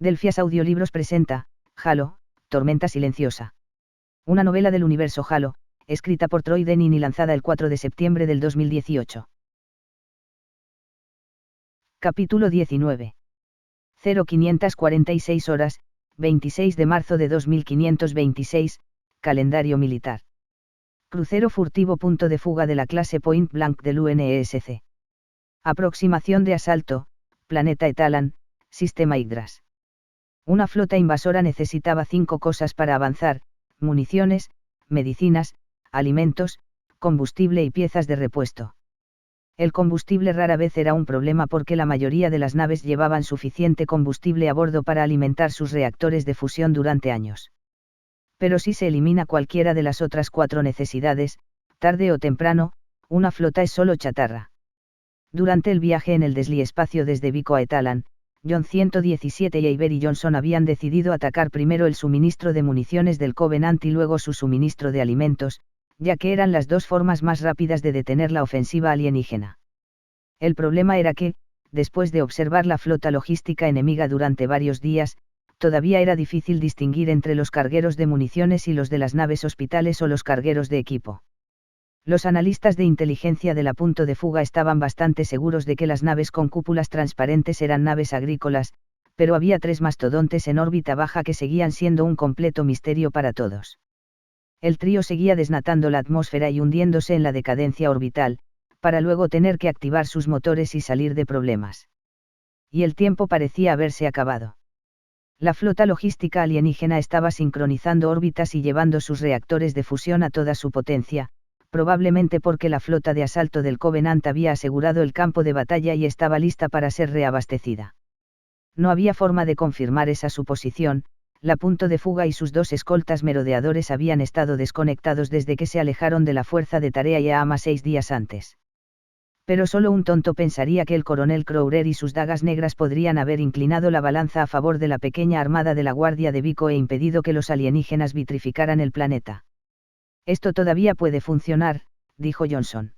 Delphias Audiolibros presenta, Halo, Tormenta Silenciosa. Una novela del universo Halo, escrita por Troy Denning y lanzada el 4 de septiembre del 2018. Capítulo 19. 0546 horas, 26 de marzo de 2526, calendario militar. Crucero furtivo. Punto de fuga de la clase Point Blank del UNESC. Aproximación de asalto, planeta Etalan, sistema Yggdrasil. Una flota invasora necesitaba 5 cosas para avanzar: municiones, medicinas, alimentos, combustible y piezas de repuesto. El combustible rara vez era un problema porque la mayoría de las naves llevaban suficiente combustible a bordo para alimentar sus reactores de fusión durante años. Pero si se elimina cualquiera de las otras 4 necesidades, tarde o temprano, una flota es solo chatarra. Durante el viaje en el desliespacio desde Vico a Etalan, John 117 y Avery Johnson habían decidido atacar primero el suministro de municiones del Covenant y luego su suministro de alimentos, ya que eran las 2 formas más rápidas de detener la ofensiva alienígena. El problema era que, después de observar la flota logística enemiga durante varios días, todavía era difícil distinguir entre los cargueros de municiones y los de las naves hospitales o los cargueros de equipo. Los analistas de inteligencia de la punto de fuga estaban bastante seguros de que las naves con cúpulas transparentes eran naves agrícolas, pero había 3 mastodontes en órbita baja que seguían siendo un completo misterio para todos. El trío seguía desnatando la atmósfera y hundiéndose en la decadencia orbital, para luego tener que activar sus motores y salir de problemas. Y el tiempo parecía haberse acabado. La flota logística alienígena estaba sincronizando órbitas y llevando sus reactores de fusión a toda su potencia, probablemente porque la flota de asalto del Covenant había asegurado el campo de batalla y estaba lista para ser reabastecida. No había forma de confirmar esa suposición. La punto de fuga y sus 2 escoltas merodeadores habían estado desconectados desde que se alejaron de la fuerza de tarea Yaama 6 días antes. Pero solo un tonto pensaría que el coronel Crowder y sus dagas negras podrían haber inclinado la balanza a favor de la pequeña armada de la Guardia de Vico e impedido que los alienígenas vitrificaran el planeta. Esto todavía puede funcionar, dijo Johnson.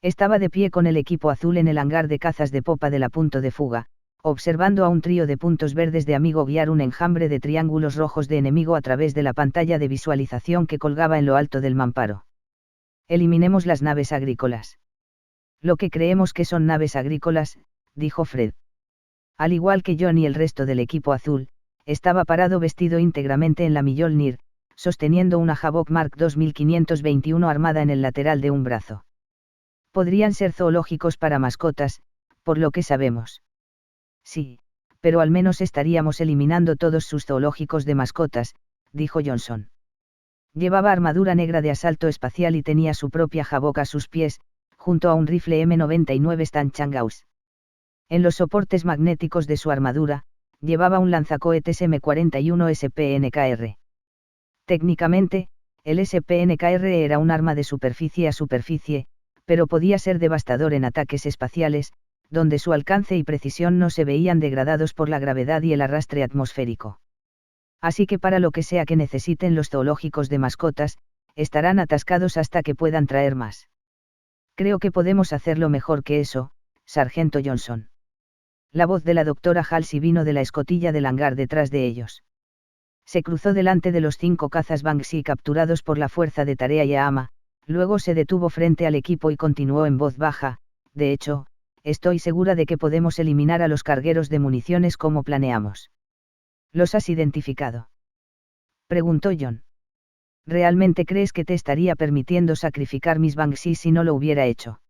Estaba de pie con el equipo azul en el hangar de cazas de popa de la punto de fuga, observando a un trío de puntos verdes de amigo guiar un enjambre de triángulos rojos de enemigo a través de la pantalla de visualización que colgaba en lo alto del mamparo. Eliminemos las naves agrícolas. Lo que creemos que son naves agrícolas, dijo Fred. Al igual que John y el resto del equipo azul, estaba parado vestido íntegramente en la Mjolnir, sosteniendo una Havok Mark 2521 armada en el lateral de un brazo. Podrían ser zoológicos para mascotas, por lo que sabemos. Sí, pero al menos estaríamos eliminando todos sus zoológicos de mascotas, dijo Johnson. Llevaba armadura negra de asalto espacial y tenía su propia Havok a sus pies, junto a un rifle M99 Stanchanghaus. En los soportes magnéticos de su armadura, llevaba un lanzacohetes M41 SPNKR. Técnicamente, el SPNKR era un arma de superficie a superficie, pero podía ser devastador en ataques espaciales, donde su alcance y precisión no se veían degradados por la gravedad y el arrastre atmosférico. Así que para lo que sea que necesiten los zoológicos de mascotas, estarán atascados hasta que puedan traer más. Creo que podemos hacerlo mejor que eso, Sargento Johnson. La voz de la doctora Halsey vino de la escotilla del hangar detrás de ellos. Se cruzó delante de los 5 cazas Banshee capturados por la fuerza de tarea Yaama, luego se detuvo frente al equipo y continuó en voz baja: de hecho, estoy segura de que podemos eliminar a los cargueros de municiones como planeamos. ¿Los has identificado?, preguntó John. ¿Realmente crees que te estaría permitiendo sacrificar mis Banshee si no lo hubiera hecho?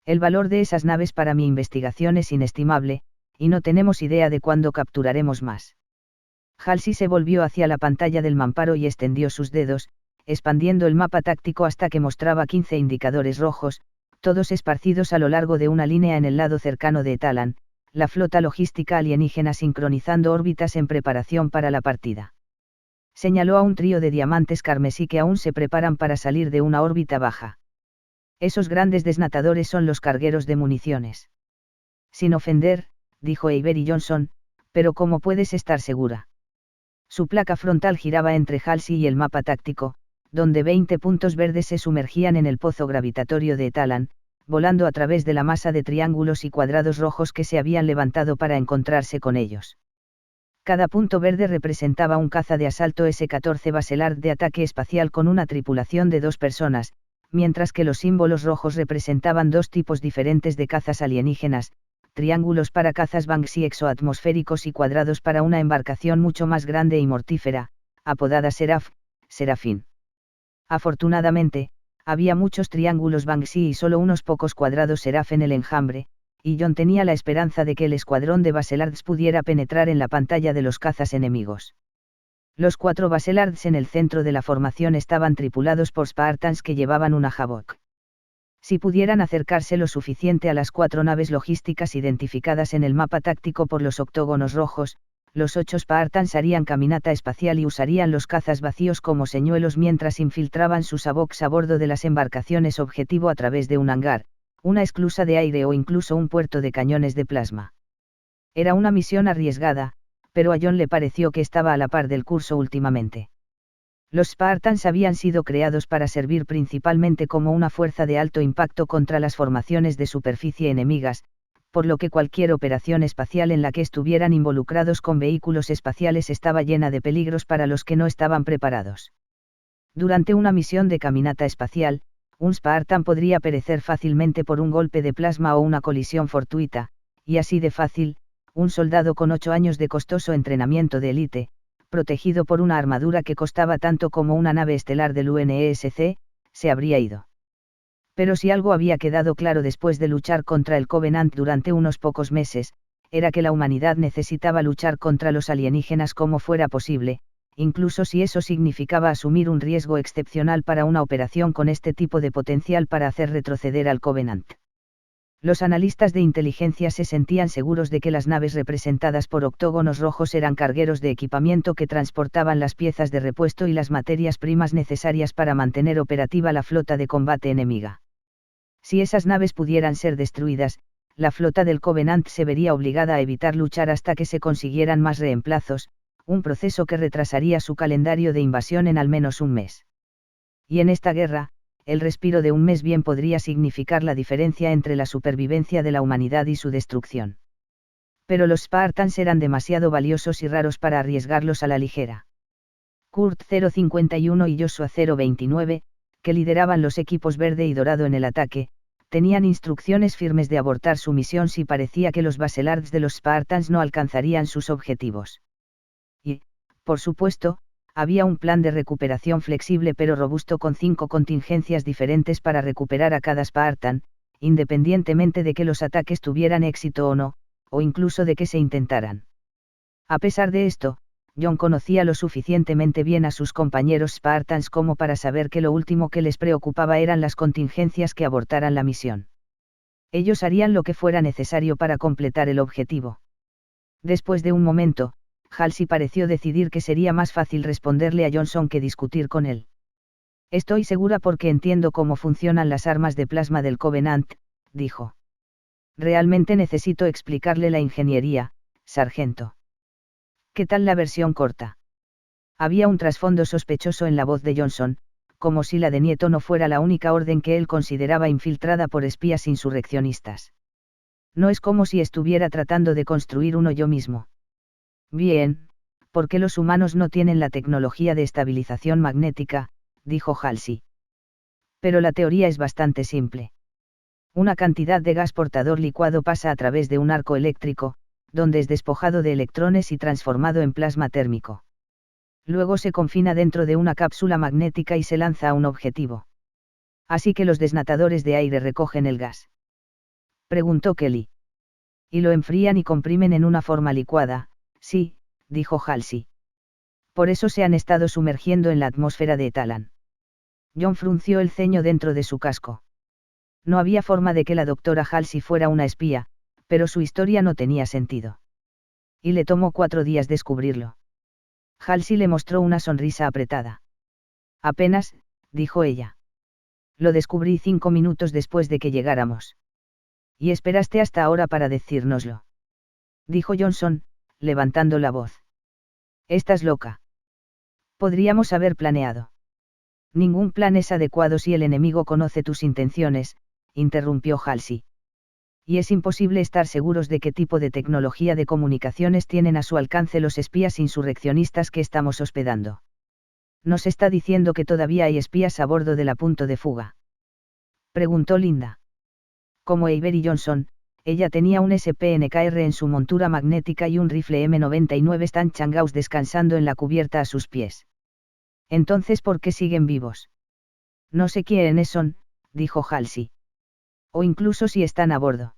El valor de esas naves para mi investigación es inestimable, y no tenemos idea de cuándo capturaremos más. Halsey se volvió hacia la pantalla del mamparo y extendió sus dedos, expandiendo el mapa táctico hasta que mostraba 15 indicadores rojos, todos esparcidos a lo largo de una línea en el lado cercano de Etalan, la flota logística alienígena sincronizando órbitas en preparación para la partida. Señaló a un trío de diamantes carmesí que aún se preparan para salir de una órbita baja. Esos grandes desnatadores son los cargueros de municiones. Sin ofender, dijo Avery Johnson, pero ¿cómo puedes estar segura? Su placa frontal giraba entre Halsey y el mapa táctico, donde 20 puntos verdes se sumergían en el pozo gravitatorio de Etalan, volando a través de la masa de triángulos y cuadrados rojos que se habían levantado para encontrarse con ellos. Cada punto verde representaba un caza de asalto S-14 Baselard de ataque espacial con una tripulación de 2 personas, mientras que los símbolos rojos representaban 2 tipos diferentes de cazas alienígenas, triángulos para cazas Banshee exoatmosféricos y cuadrados para una embarcación mucho más grande y mortífera, apodada Serafín. Afortunadamente, había muchos triángulos Banshee y solo unos pocos cuadrados Seraph en el enjambre, y John tenía la esperanza de que el escuadrón de Baselards pudiera penetrar en la pantalla de los cazas enemigos. Los 4 Baselards en el centro de la formación estaban tripulados por Spartans que llevaban una Havok. Si pudieran acercarse lo suficiente a las 4 naves logísticas identificadas en el mapa táctico por los octógonos rojos, los 8 Spartans harían caminata espacial y usarían los cazas vacíos como señuelos mientras infiltraban sus Havoks a bordo de las embarcaciones objetivo a través de un hangar, una esclusa de aire o incluso un puerto de cañones de plasma. Era una misión arriesgada, pero a John le pareció que estaba a la par del curso últimamente. Los Spartans habían sido creados para servir principalmente como una fuerza de alto impacto contra las formaciones de superficie enemigas, por lo que cualquier operación espacial en la que estuvieran involucrados con vehículos espaciales estaba llena de peligros para los que no estaban preparados. Durante una misión de caminata espacial, un Spartan podría perecer fácilmente por un golpe de plasma o una colisión fortuita, y así de fácil, un soldado con 8 años de costoso entrenamiento de élite, protegido por una armadura que costaba tanto como una nave estelar del UNESC, se habría ido. Pero si algo había quedado claro después de luchar contra el Covenant durante unos pocos meses, era que la humanidad necesitaba luchar contra los alienígenas como fuera posible, incluso si eso significaba asumir un riesgo excepcional para una operación con este tipo de potencial para hacer retroceder al Covenant. Los analistas de inteligencia se sentían seguros de que las naves representadas por octógonos rojos eran cargueros de equipamiento que transportaban las piezas de repuesto y las materias primas necesarias para mantener operativa la flota de combate enemiga. Si esas naves pudieran ser destruidas, la flota del Covenant se vería obligada a evitar luchar hasta que se consiguieran más reemplazos, un proceso que retrasaría su calendario de invasión en al menos un mes. Y en esta guerra, el respiro de un mes bien podría significar la diferencia entre la supervivencia de la humanidad y su destrucción. Pero los Spartans eran demasiado valiosos y raros para arriesgarlos a la ligera. Kurt 051 y Joshua 029, que lideraban los equipos verde y dorado en el ataque, tenían instrucciones firmes de abortar su misión si parecía que los Baselards de los Spartans no alcanzarían sus objetivos. Y, por supuesto, había un plan de recuperación flexible pero robusto con 5 contingencias diferentes para recuperar a cada Spartan, independientemente de que los ataques tuvieran éxito o no, o incluso de que se intentaran. A pesar de esto, John conocía lo suficientemente bien a sus compañeros Spartans como para saber que lo último que les preocupaba eran las contingencias que abortaran la misión. Ellos harían lo que fuera necesario para completar el objetivo. Después de un momento, Halsey pareció decidir que sería más fácil responderle a Johnson que discutir con él. Estoy segura porque entiendo cómo funcionan las armas de plasma del Covenant, dijo. Realmente necesito explicarle la ingeniería, sargento. ¿Qué tal la versión corta? Había un trasfondo sospechoso en la voz de Johnson, como si la de Nieto no fuera la única orden que él consideraba infiltrada por espías insurreccionistas. No es como si estuviera tratando de construir uno yo mismo. Bien, porque los humanos no tienen la tecnología de estabilización magnética, dijo Halsey. Pero la teoría es bastante simple. Una cantidad de gas portador licuado pasa a través de un arco eléctrico, donde es despojado de electrones y transformado en plasma térmico. Luego se confina dentro de una cápsula magnética y se lanza a un objetivo. Así que los desnatadores de aire recogen el gas. Preguntó Kelly. Y lo enfrían y comprimen en una forma licuada. Sí, dijo Halsey. Por eso se han estado sumergiendo en la atmósfera de Talan. John frunció el ceño dentro de su casco. No había forma de que la doctora Halsey fuera una espía, pero su historia no tenía sentido. Y le tomó 4 días descubrirlo. Halsey le mostró una sonrisa apretada. Apenas, dijo ella. Lo descubrí 5 minutos después de que llegáramos. Y esperaste hasta ahora para decírnoslo. Dijo Johnson, levantando la voz. Estás loca. Podríamos haber planeado. Ningún plan es adecuado si el enemigo conoce tus intenciones, interrumpió Halsey. Y es imposible estar seguros de qué tipo de tecnología de comunicaciones tienen a su alcance los espías insurreccionistas que estamos hospedando. ¿Nos está diciendo que todavía hay espías a bordo de la punto de fuga?, preguntó Linda. Como Avery Johnson, ella tenía un SPNKR en su montura magnética y un rifle M99 Stanley Gauss descansando en la cubierta a sus pies. Entonces, ¿por qué siguen vivos? No sé quiénes son, dijo Halsey. O incluso si están a bordo.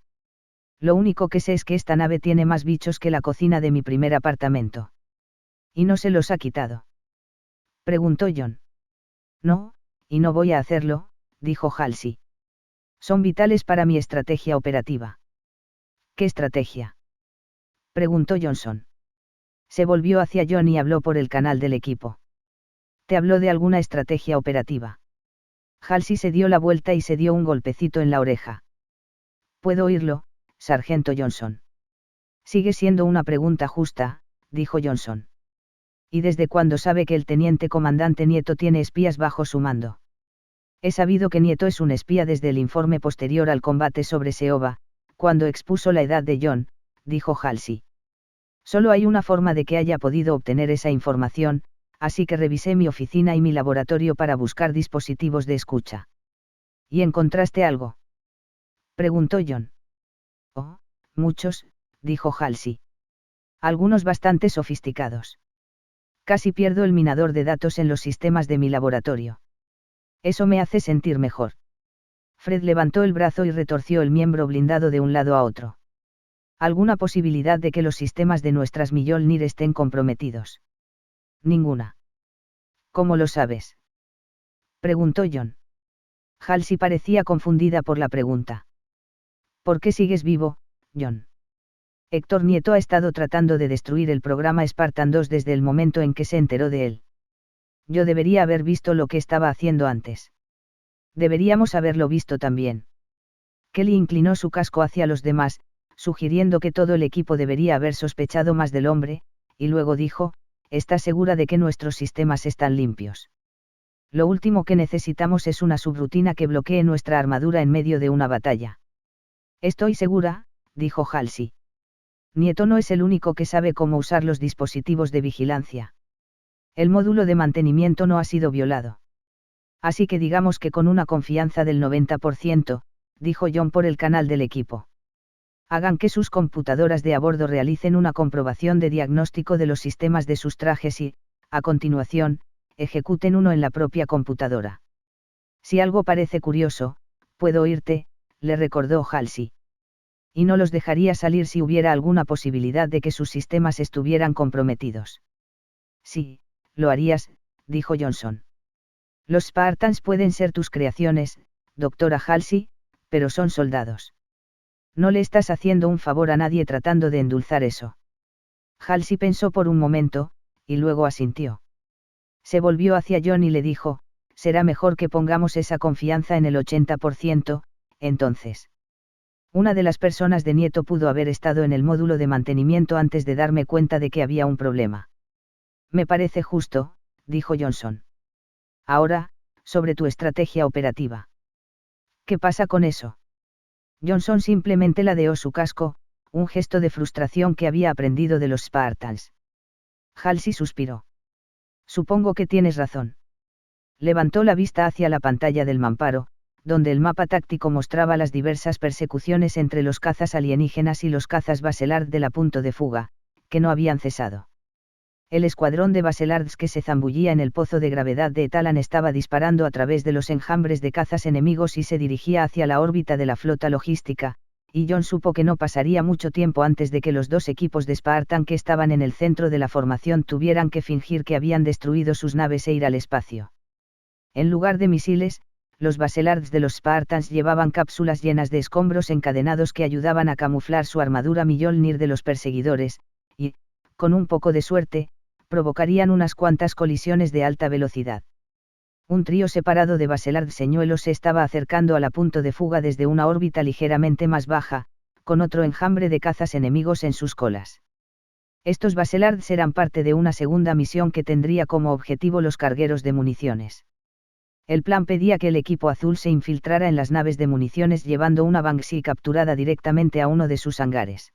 Lo único que sé es que esta nave tiene más bichos que la cocina de mi primer apartamento. ¿Y no se los ha quitado?, preguntó John. No, y no voy a hacerlo, dijo Halsey. Son vitales para mi estrategia operativa. ¿Qué estrategia?, preguntó Johnson. Se volvió hacia John y habló por el canal del equipo. ¿Te habló de alguna estrategia operativa? Halsey se dio la vuelta y se dio un golpecito en la oreja. ¿Puedo oírlo, sargento Johnson? Sigue siendo una pregunta justa, dijo Johnson. ¿Y desde cuándo sabe que el teniente comandante Nieto tiene espías bajo su mando? He sabido que Nieto es un espía desde el informe posterior al combate sobre Seoba, cuando expuso la edad de John, dijo Halsey. Solo hay una forma de que haya podido obtener esa información, así que revisé mi oficina y mi laboratorio para buscar dispositivos de escucha. ¿Y encontraste algo?, preguntó John. Oh, muchos, dijo Halsey. Algunos bastante sofisticados. Casi pierdo el minador de datos en los sistemas de mi laboratorio. Eso me hace sentir mejor. Fred levantó el brazo y retorció el miembro blindado de un lado a otro. ¿Alguna posibilidad de que los sistemas de nuestras Mjolnir estén comprometidos? Ninguna. ¿Cómo lo sabes?, preguntó John. Halsey parecía confundida por la pregunta. ¿Por qué sigues vivo, John? Héctor Nieto ha estado tratando de destruir el programa Spartan 2 desde el momento en que se enteró de él. Yo debería haber visto lo que estaba haciendo antes. Deberíamos haberlo visto también. Kelly inclinó su casco hacia los demás, sugiriendo que todo el equipo debería haber sospechado más del hombre, y luego dijo, ¿estás segura de que nuestros sistemas están limpios? Lo último que necesitamos es una subrutina que bloquee nuestra armadura en medio de una batalla. Estoy segura, dijo Halsey. Nieto no es el único que sabe cómo usar los dispositivos de vigilancia. El módulo de mantenimiento no ha sido violado. Así que digamos que con una confianza del 90%, dijo John por el canal del equipo. Hagan que sus computadoras de a bordo realicen una comprobación de diagnóstico de los sistemas de sus trajes y, a continuación, ejecuten uno en la propia computadora. Si algo parece curioso, puedo oírte, le recordó Halsey. Y no los dejaría salir si hubiera alguna posibilidad de que sus sistemas estuvieran comprometidos. Sí, lo harías, dijo Johnson. Los Spartans pueden ser tus creaciones, doctora Halsey, pero son soldados. No le estás haciendo un favor a nadie tratando de endulzar eso. Halsey pensó por un momento, y luego asintió. Se volvió hacia John y le dijo, será mejor que pongamos esa confianza en el 80%, entonces. Una de las personas de Nieto pudo haber estado en el módulo de mantenimiento antes de darme cuenta de que había un problema. Me parece justo, dijo Johnson. Ahora, sobre tu estrategia operativa. ¿Qué pasa con eso? Johnson simplemente ladeó su casco, un gesto de frustración que había aprendido de los Spartans. Halsey suspiró. Supongo que tienes razón. Levantó la vista hacia la pantalla del mamparo, donde el mapa táctico mostraba las diversas persecuciones entre los cazas alienígenas y los cazas Baselard de la punto de fuga, que no habían cesado. El escuadrón de Baselards que se zambullía en el pozo de gravedad de Etalan estaba disparando a través de los enjambres de cazas enemigos y se dirigía hacia la órbita de la flota logística, y John supo que no pasaría mucho tiempo antes de que los dos equipos de Spartan que estaban en el centro de la formación tuvieran que fingir que habían destruido sus naves e ir al espacio. En lugar de misiles, los Baselards de los Spartans llevaban cápsulas llenas de escombros encadenados que ayudaban a camuflar su armadura Mjolnir de los perseguidores, y, con un poco de suerte, provocarían unas cuantas colisiones de alta velocidad. Un trío separado de Baselard señuelos se estaba acercando a la punto de fuga desde una órbita ligeramente más baja, con otro enjambre de cazas enemigos en sus colas. Estos Baselards eran parte de una segunda misión que tendría como objetivo los cargueros de municiones. El plan pedía que el equipo azul se infiltrara en las naves de municiones llevando una Banshee capturada directamente a uno de sus hangares.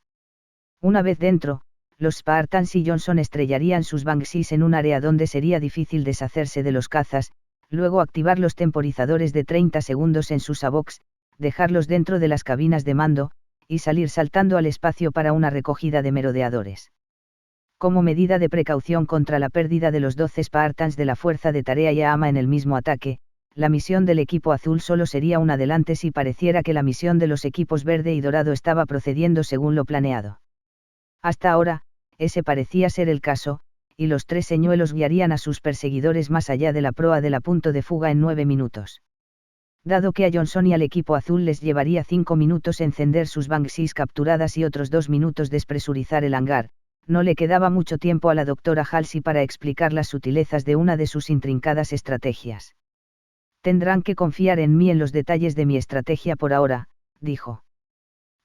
Una vez dentro, los Spartans y Johnson estrellarían sus Banshees en un área donde sería difícil deshacerse de los cazas, luego activar los temporizadores de 30 segundos en sus AVOX, dejarlos dentro de las cabinas de mando, y salir saltando al espacio para una recogida de merodeadores. Como medida de precaución contra la pérdida de los 12 Spartans de la fuerza de tarea Yama en el mismo ataque, la misión del equipo azul solo sería un adelante si pareciera que la misión de los equipos verde y dorado estaba procediendo según lo planeado. Hasta ahora, ese parecía ser el caso, y los 3 señuelos guiarían a sus perseguidores más allá de la proa del punto de fuga en 9 minutos. Dado que a Johnson y al equipo azul les llevaría 5 minutos encender sus Banshees capturadas y otros 2 minutos despresurizar el hangar, no le quedaba mucho tiempo a la doctora Halsey para explicar las sutilezas de una de sus intrincadas estrategias. Tendrán que confiar en mí en los detalles de mi estrategia por ahora, dijo.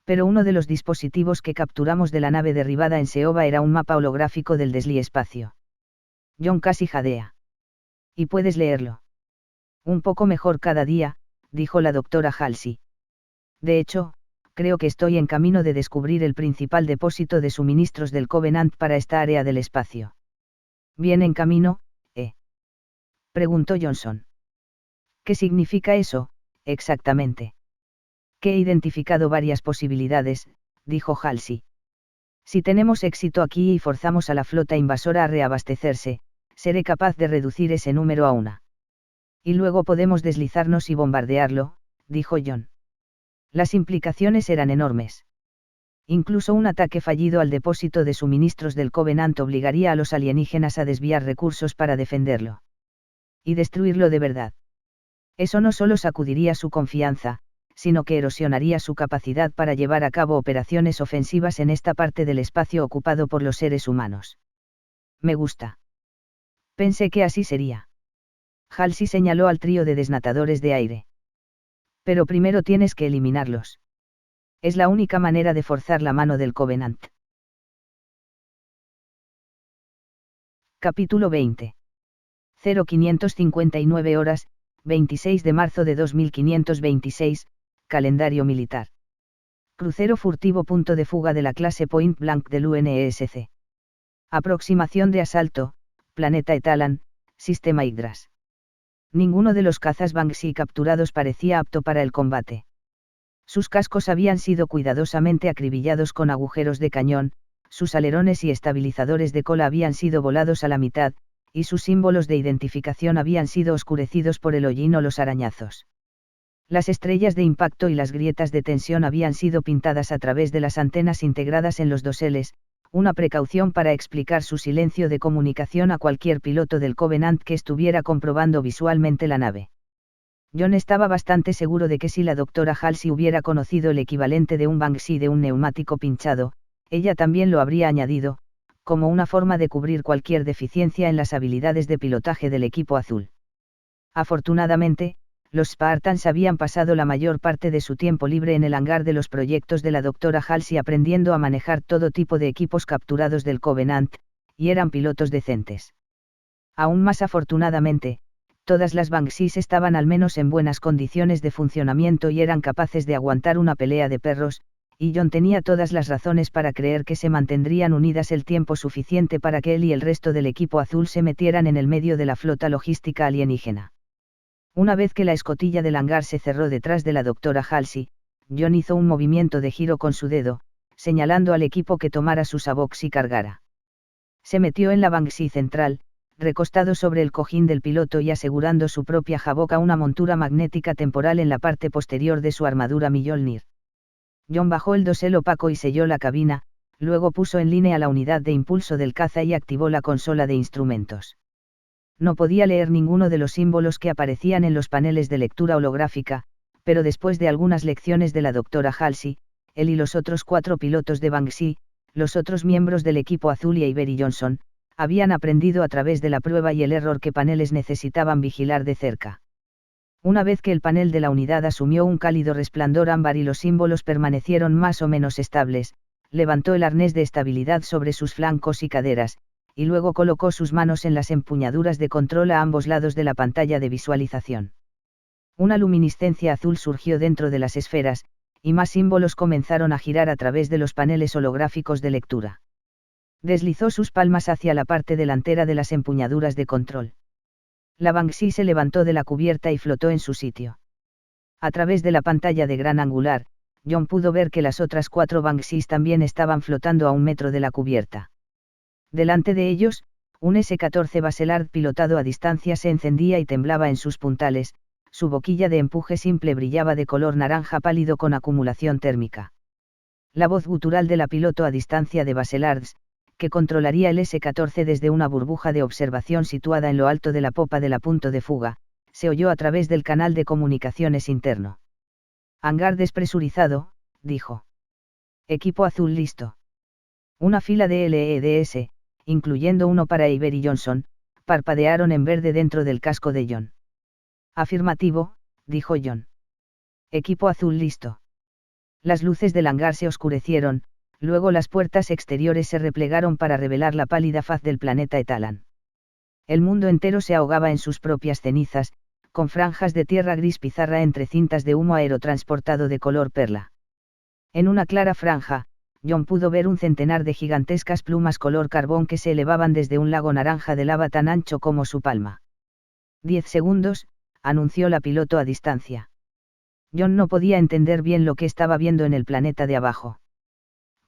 Pero uno de los dispositivos que capturamos de la nave derribada en Seoba era un mapa holográfico del desliespacio. John casi jadea. ¿Y puedes leerlo? Un poco mejor cada día, dijo la doctora Halsey. De hecho, creo que estoy en camino de descubrir el principal depósito de suministros del Covenant para esta área del espacio. ¿Bien en camino, preguntó Johnson. ¿Qué significa eso, exactamente? Que he identificado varias posibilidades, dijo Halsey. Si tenemos éxito aquí y forzamos a la flota invasora a reabastecerse, seré capaz de reducir ese número a 1. Y luego podemos deslizarnos y bombardearlo, dijo John. Las implicaciones eran enormes. Incluso un ataque fallido al depósito de suministros del Covenant obligaría a los alienígenas a desviar recursos para defenderlo. Y destruirlo de verdad. Eso no solo sacudiría su confianza, sino que erosionaría su capacidad para llevar a cabo operaciones ofensivas en esta parte del espacio ocupado por los seres humanos. Me gusta. Pensé que así sería. Halsey señaló al trío de desnatadores de aire. Pero primero tienes que eliminarlos. Es la única manera de forzar la mano del Covenant. Capítulo 20. 0559 horas, 26 de marzo de 2526, calendario militar. Crucero furtivo. Punto de fuga de la clase Point Blank del UNESC. Aproximación de asalto, planeta Etalan, sistema Yggdrasil. Ninguno de los cazas Banshee capturados parecía apto para el combate. Sus cascos habían sido cuidadosamente acribillados con agujeros de cañón, sus alerones y estabilizadores de cola habían sido volados a la mitad, y sus símbolos de identificación habían sido oscurecidos por el hollín o los arañazos. Las estrellas de impacto y las grietas de tensión habían sido pintadas a través de las antenas integradas en los doseles, una precaución para explicar su silencio de comunicación a cualquier piloto del Covenant que estuviera comprobando visualmente la nave. John estaba bastante seguro de que si la doctora Halsey hubiera conocido el equivalente de un Banshee de un neumático pinchado, ella también lo habría añadido, como una forma de cubrir cualquier deficiencia en las habilidades de pilotaje del equipo azul. Afortunadamente, los Spartans habían pasado la mayor parte de su tiempo libre en el hangar de los proyectos de la doctora Halsey aprendiendo a manejar todo tipo de equipos capturados del Covenant, y eran pilotos decentes. Aún más afortunadamente, todas las Banshees estaban al menos en buenas condiciones de funcionamiento y eran capaces de aguantar una pelea de perros, y John tenía todas las razones para creer que se mantendrían unidas el tiempo suficiente para que él y el resto del equipo azul se metieran en el medio de la flota logística alienígena. Una vez que la escotilla del hangar se cerró detrás de la doctora Halsey, John hizo un movimiento de giro con su dedo, señalando al equipo que tomara sus AVOX y cargara. Se metió en la Banshee central, recostado sobre el cojín del piloto y asegurando su propia Havok a una montura magnética temporal en la parte posterior de su armadura Mjolnir. John bajó el dosel opaco y selló la cabina, luego puso en línea la unidad de impulso del caza y activó la consola de instrumentos. No podía leer ninguno de los símbolos que aparecían en los paneles de lectura holográfica, pero después de algunas lecciones de la doctora Halsey, él y los otros 4 pilotos de Banshee, los otros miembros del equipo azul y Avery Johnson, habían aprendido a través de la prueba y el error qué paneles necesitaban vigilar de cerca. Una vez que el panel de la unidad asumió un cálido resplandor ámbar y los símbolos permanecieron más o menos estables, levantó el arnés de estabilidad sobre sus flancos y caderas, y luego colocó sus manos en las empuñaduras de control a ambos lados de la pantalla de visualización. Una luminiscencia azul surgió dentro de las esferas, y más símbolos comenzaron a girar a través de los paneles holográficos de lectura. Deslizó sus palmas hacia la parte delantera de las empuñaduras de control. La Banshee se levantó de la cubierta y flotó en su sitio. A través de la pantalla de gran angular, John pudo ver que las otras 4 Banshees también estaban flotando a 1 metro de la cubierta. Delante de ellos, un S-14 Baselard pilotado a distancia se encendía y temblaba en sus puntales, su boquilla de empuje simple brillaba de color naranja pálido con acumulación térmica. La voz gutural de la piloto a distancia de Baselards, que controlaría el S-14 desde una burbuja de observación situada en lo alto de la popa del punto de fuga, se oyó a través del canal de comunicaciones interno. Hangar despresurizado, dijo. Equipo azul listo. Una fila de LEDs, incluyendo uno para Avery y Johnson, parpadearon en verde dentro del casco de John. Afirmativo, dijo John. Equipo azul listo. Las luces del hangar se oscurecieron, luego las puertas exteriores se replegaron para revelar la pálida faz del planeta Etalan. El mundo entero se ahogaba en sus propias cenizas, con franjas de tierra gris pizarra entre cintas de humo aerotransportado de color perla. En una clara franja, John pudo ver un centenar de gigantescas plumas color carbón que se elevaban desde un lago naranja de lava tan ancho como su palma. 10 segundos, anunció la piloto a distancia. John no podía entender bien lo que estaba viendo en el planeta de abajo.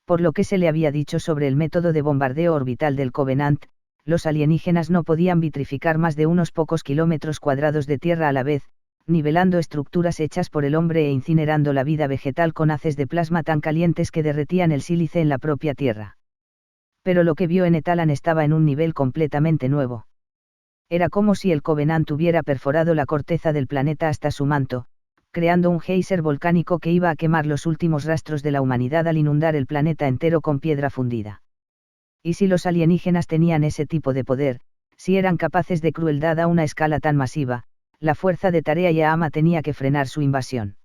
Por lo que se le había dicho sobre el método de bombardeo orbital del Covenant, los alienígenas no podían vitrificar más de unos pocos kilómetros cuadrados de tierra a la vez, nivelando estructuras hechas por el hombre e incinerando la vida vegetal con haces de plasma tan calientes que derretían el sílice en la propia tierra. Pero lo que vio en Etalan estaba en un nivel completamente nuevo. Era como si el Covenant hubiera perforado la corteza del planeta hasta su manto, creando un geyser volcánico que iba a quemar los últimos rastros de la humanidad al inundar el planeta entero con piedra fundida. Y si los alienígenas tenían ese tipo de poder, si eran capaces de crueldad a una escala tan masiva, la fuerza de Tarea y Ahama tenía que frenar su invasión.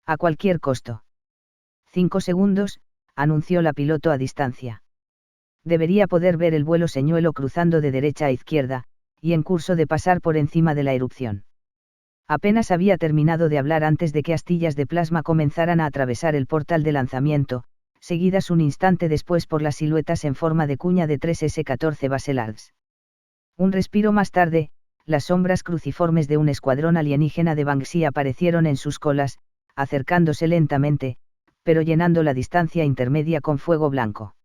A cualquier costo. 5 segundos, anunció la piloto a distancia. Debería poder ver el vuelo señuelo cruzando de derecha a izquierda, y en curso de pasar por encima de la erupción. Apenas había terminado de hablar antes de que astillas de plasma comenzaran a atravesar el portal de lanzamiento, seguidas un instante después por las siluetas en forma de cuña de 3 S-14 Baselards. Un respiro más tarde, las sombras cruciformes de un escuadrón alienígena de Banshee aparecieron en sus colas, acercándose lentamente, pero llenando la distancia intermedia con fuego blanco.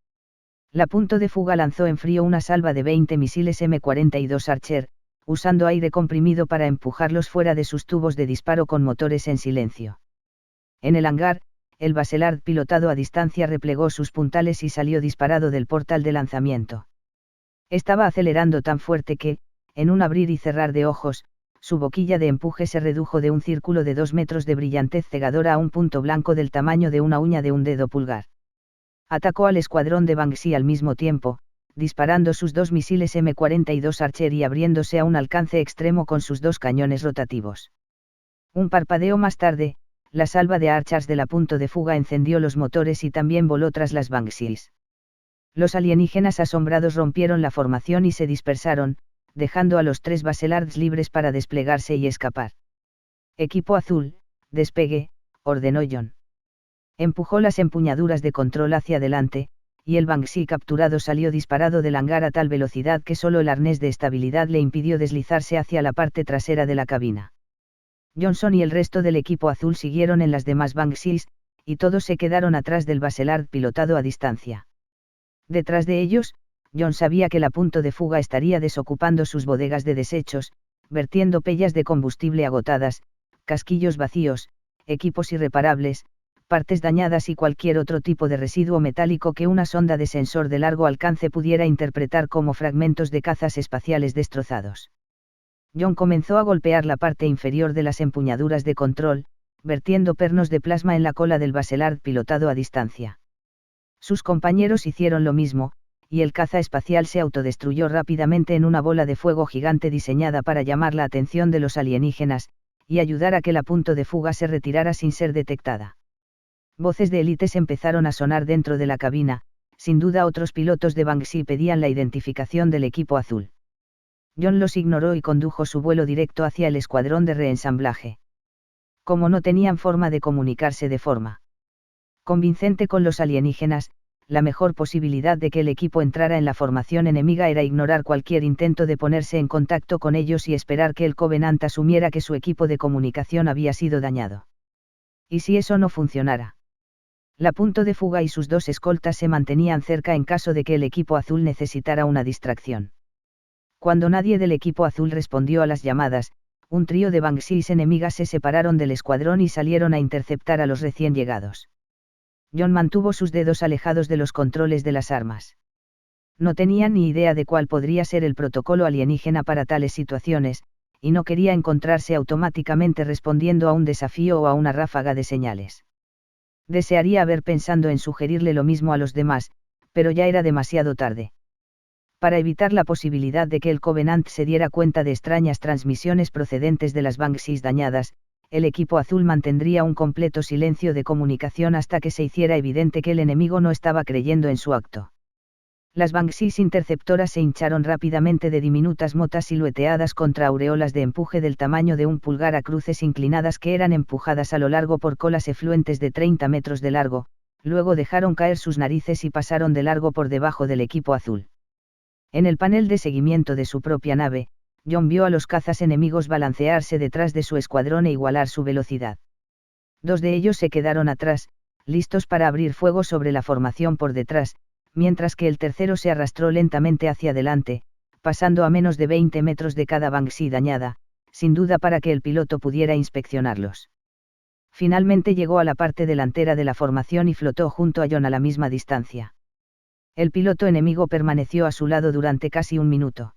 La punto de fuga lanzó en frío una salva de 20 misiles M42 Archer, usando aire comprimido para empujarlos fuera de sus tubos de disparo con motores en silencio. En el hangar, el Baselard pilotado a distancia replegó sus puntales y salió disparado del portal de lanzamiento. Estaba acelerando tan fuerte que, en un abrir y cerrar de ojos, su boquilla de empuje se redujo de un círculo de 2 metros de brillantez cegadora a un punto blanco del tamaño de una uña de un dedo pulgar. Atacó al escuadrón de Banshee al mismo tiempo, disparando sus 2 misiles M42 Archer y abriéndose a un alcance extremo con sus 2 cañones rotativos. Un parpadeo más tarde, la salva de Archers de la punto de fuga encendió los motores y también voló tras las Banshees. Los alienígenas asombrados rompieron la formación y se dispersaron, dejando a los 3 Baselards libres para desplegarse y escapar. Equipo azul, despegue, ordenó John. Empujó las empuñaduras de control hacia adelante, y el Banshee capturado salió disparado del hangar a tal velocidad que solo el arnés de estabilidad le impidió deslizarse hacia la parte trasera de la cabina. Johnson y el resto del equipo azul siguieron en las demás Banshees, y todos se quedaron atrás del Baselard pilotado a distancia. Detrás de ellos, John sabía que la punto de fuga estaría desocupando sus bodegas de desechos, vertiendo pellas de combustible agotadas, casquillos vacíos, equipos irreparables, partes dañadas y cualquier otro tipo de residuo metálico que una sonda de sensor de largo alcance pudiera interpretar como fragmentos de cazas espaciales destrozados. John comenzó a golpear la parte inferior de las empuñaduras de control, vertiendo pernos de plasma en la cola del Baselard pilotado a distancia. Sus compañeros hicieron lo mismo, y el caza espacial se autodestruyó rápidamente en una bola de fuego gigante diseñada para llamar la atención de los alienígenas, y ayudar a que la punto de fuga se retirara sin ser detectada. Voces de élites empezaron a sonar dentro de la cabina, sin duda otros pilotos de Banshee pedían la identificación del equipo azul. John los ignoró y condujo su vuelo directo hacia el escuadrón de reensamblaje. Como no tenían forma de comunicarse de forma convincente con los alienígenas, la mejor posibilidad de que el equipo entrara en la formación enemiga era ignorar cualquier intento de ponerse en contacto con ellos y esperar que el Covenant asumiera que su equipo de comunicación había sido dañado. ¿Y si eso no funcionara? La punto de fuga y sus dos escoltas se mantenían cerca en caso de que el equipo azul necesitara una distracción. Cuando nadie del equipo azul respondió a las llamadas, un trío de Banshees enemigas se separaron del escuadrón y salieron a interceptar a los recién llegados. John mantuvo sus dedos alejados de los controles de las armas. No tenía ni idea de cuál podría ser el protocolo alienígena para tales situaciones, y no quería encontrarse automáticamente respondiendo a un desafío o a una ráfaga de señales. Desearía haber pensado en sugerirle lo mismo a los demás, pero ya era demasiado tarde. Para evitar la posibilidad de que el Covenant se diera cuenta de extrañas transmisiones procedentes de las Banshees dañadas, el equipo azul mantendría un completo silencio de comunicación hasta que se hiciera evidente que el enemigo no estaba creyendo en su acto. Las Banshees interceptoras se hincharon rápidamente de diminutas motas silueteadas contra aureolas de empuje del tamaño de un pulgar a cruces inclinadas que eran empujadas a lo largo por colas efluentes de 30 metros de largo, luego dejaron caer sus narices y pasaron de largo por debajo del equipo azul. En el panel de seguimiento de su propia nave, John vio a los cazas enemigos balancearse detrás de su escuadrón e igualar su velocidad. Dos de ellos se quedaron atrás, listos para abrir fuego sobre la formación por detrás, mientras que el tercero se arrastró lentamente hacia adelante, pasando a menos de 20 metros de cada Banshee dañada, sin duda para que el piloto pudiera inspeccionarlos. Finalmente llegó a la parte delantera de la formación y flotó junto a John a la misma distancia. El piloto enemigo permaneció a su lado durante casi un minuto.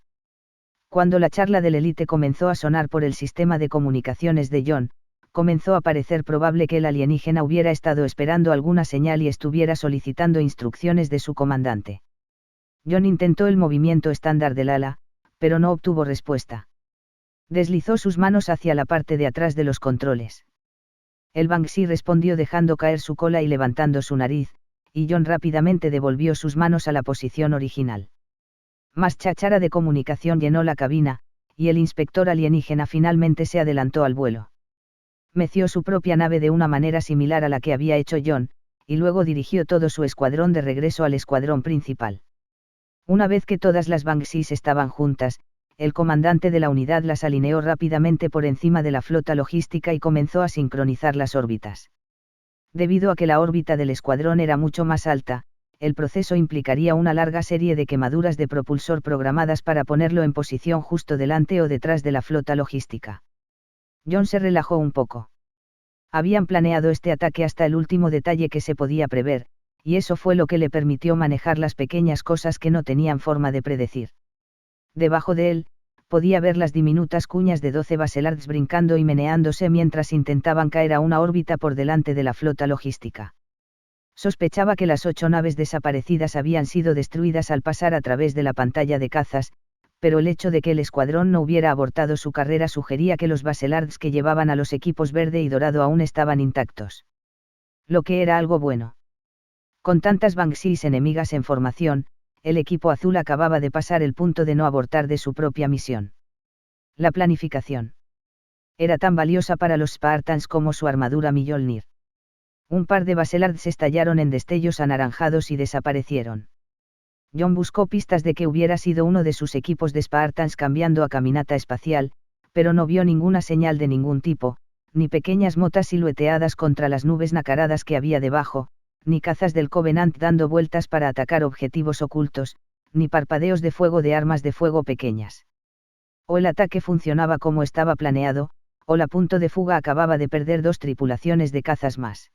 Cuando la charla del élite comenzó a sonar por el sistema de comunicaciones de John, comenzó a parecer probable que el alienígena hubiera estado esperando alguna señal y estuviera solicitando instrucciones de su comandante. John intentó el movimiento estándar del ala, pero no obtuvo respuesta. Deslizó sus manos hacia la parte de atrás de los controles. El Banshee respondió dejando caer su cola y levantando su nariz, y John rápidamente devolvió sus manos a la posición original. Más cháchara de comunicación llenó la cabina, y el inspector alienígena finalmente se adelantó al vuelo. Meció su propia nave de una manera similar a la que había hecho John, y luego dirigió todo su escuadrón de regreso al escuadrón principal. Una vez que todas las Banshees estaban juntas, el comandante de la unidad las alineó rápidamente por encima de la flota logística y comenzó a sincronizar las órbitas. Debido a que la órbita del escuadrón era mucho más alta, el proceso implicaría una larga serie de quemaduras de propulsor programadas para ponerlo en posición justo delante o detrás de la flota logística. John se relajó un poco. Habían planeado este ataque hasta el último detalle que se podía prever, y eso fue lo que le permitió manejar las pequeñas cosas que no tenían forma de predecir. Debajo de él, podía ver las diminutas cuñas de 12 Baselards brincando y meneándose mientras intentaban caer a una órbita por delante de la flota logística. Sospechaba que las 8 naves desaparecidas habían sido destruidas al pasar a través de la pantalla de cazas, pero el hecho de que el escuadrón no hubiera abortado su carrera sugería que los Baselards que llevaban a los equipos verde y dorado aún estaban intactos. Lo que era algo bueno. Con tantas Banshees enemigas en formación, el equipo azul acababa de pasar el punto de no abortar de su propia misión. La planificación era tan valiosa para los Spartans como su armadura Mjolnir. Un par de Baselards estallaron en destellos anaranjados y desaparecieron. John buscó pistas de que hubiera sido uno de sus equipos de Spartans cambiando a caminata espacial, pero no vio ninguna señal de ningún tipo, ni pequeñas motas silueteadas contra las nubes nacaradas que había debajo, ni cazas del Covenant dando vueltas para atacar objetivos ocultos, ni parpadeos de fuego de armas de fuego pequeñas. O el ataque funcionaba como estaba planeado, o la punto de fuga acababa de perder 2 tripulaciones de cazas más.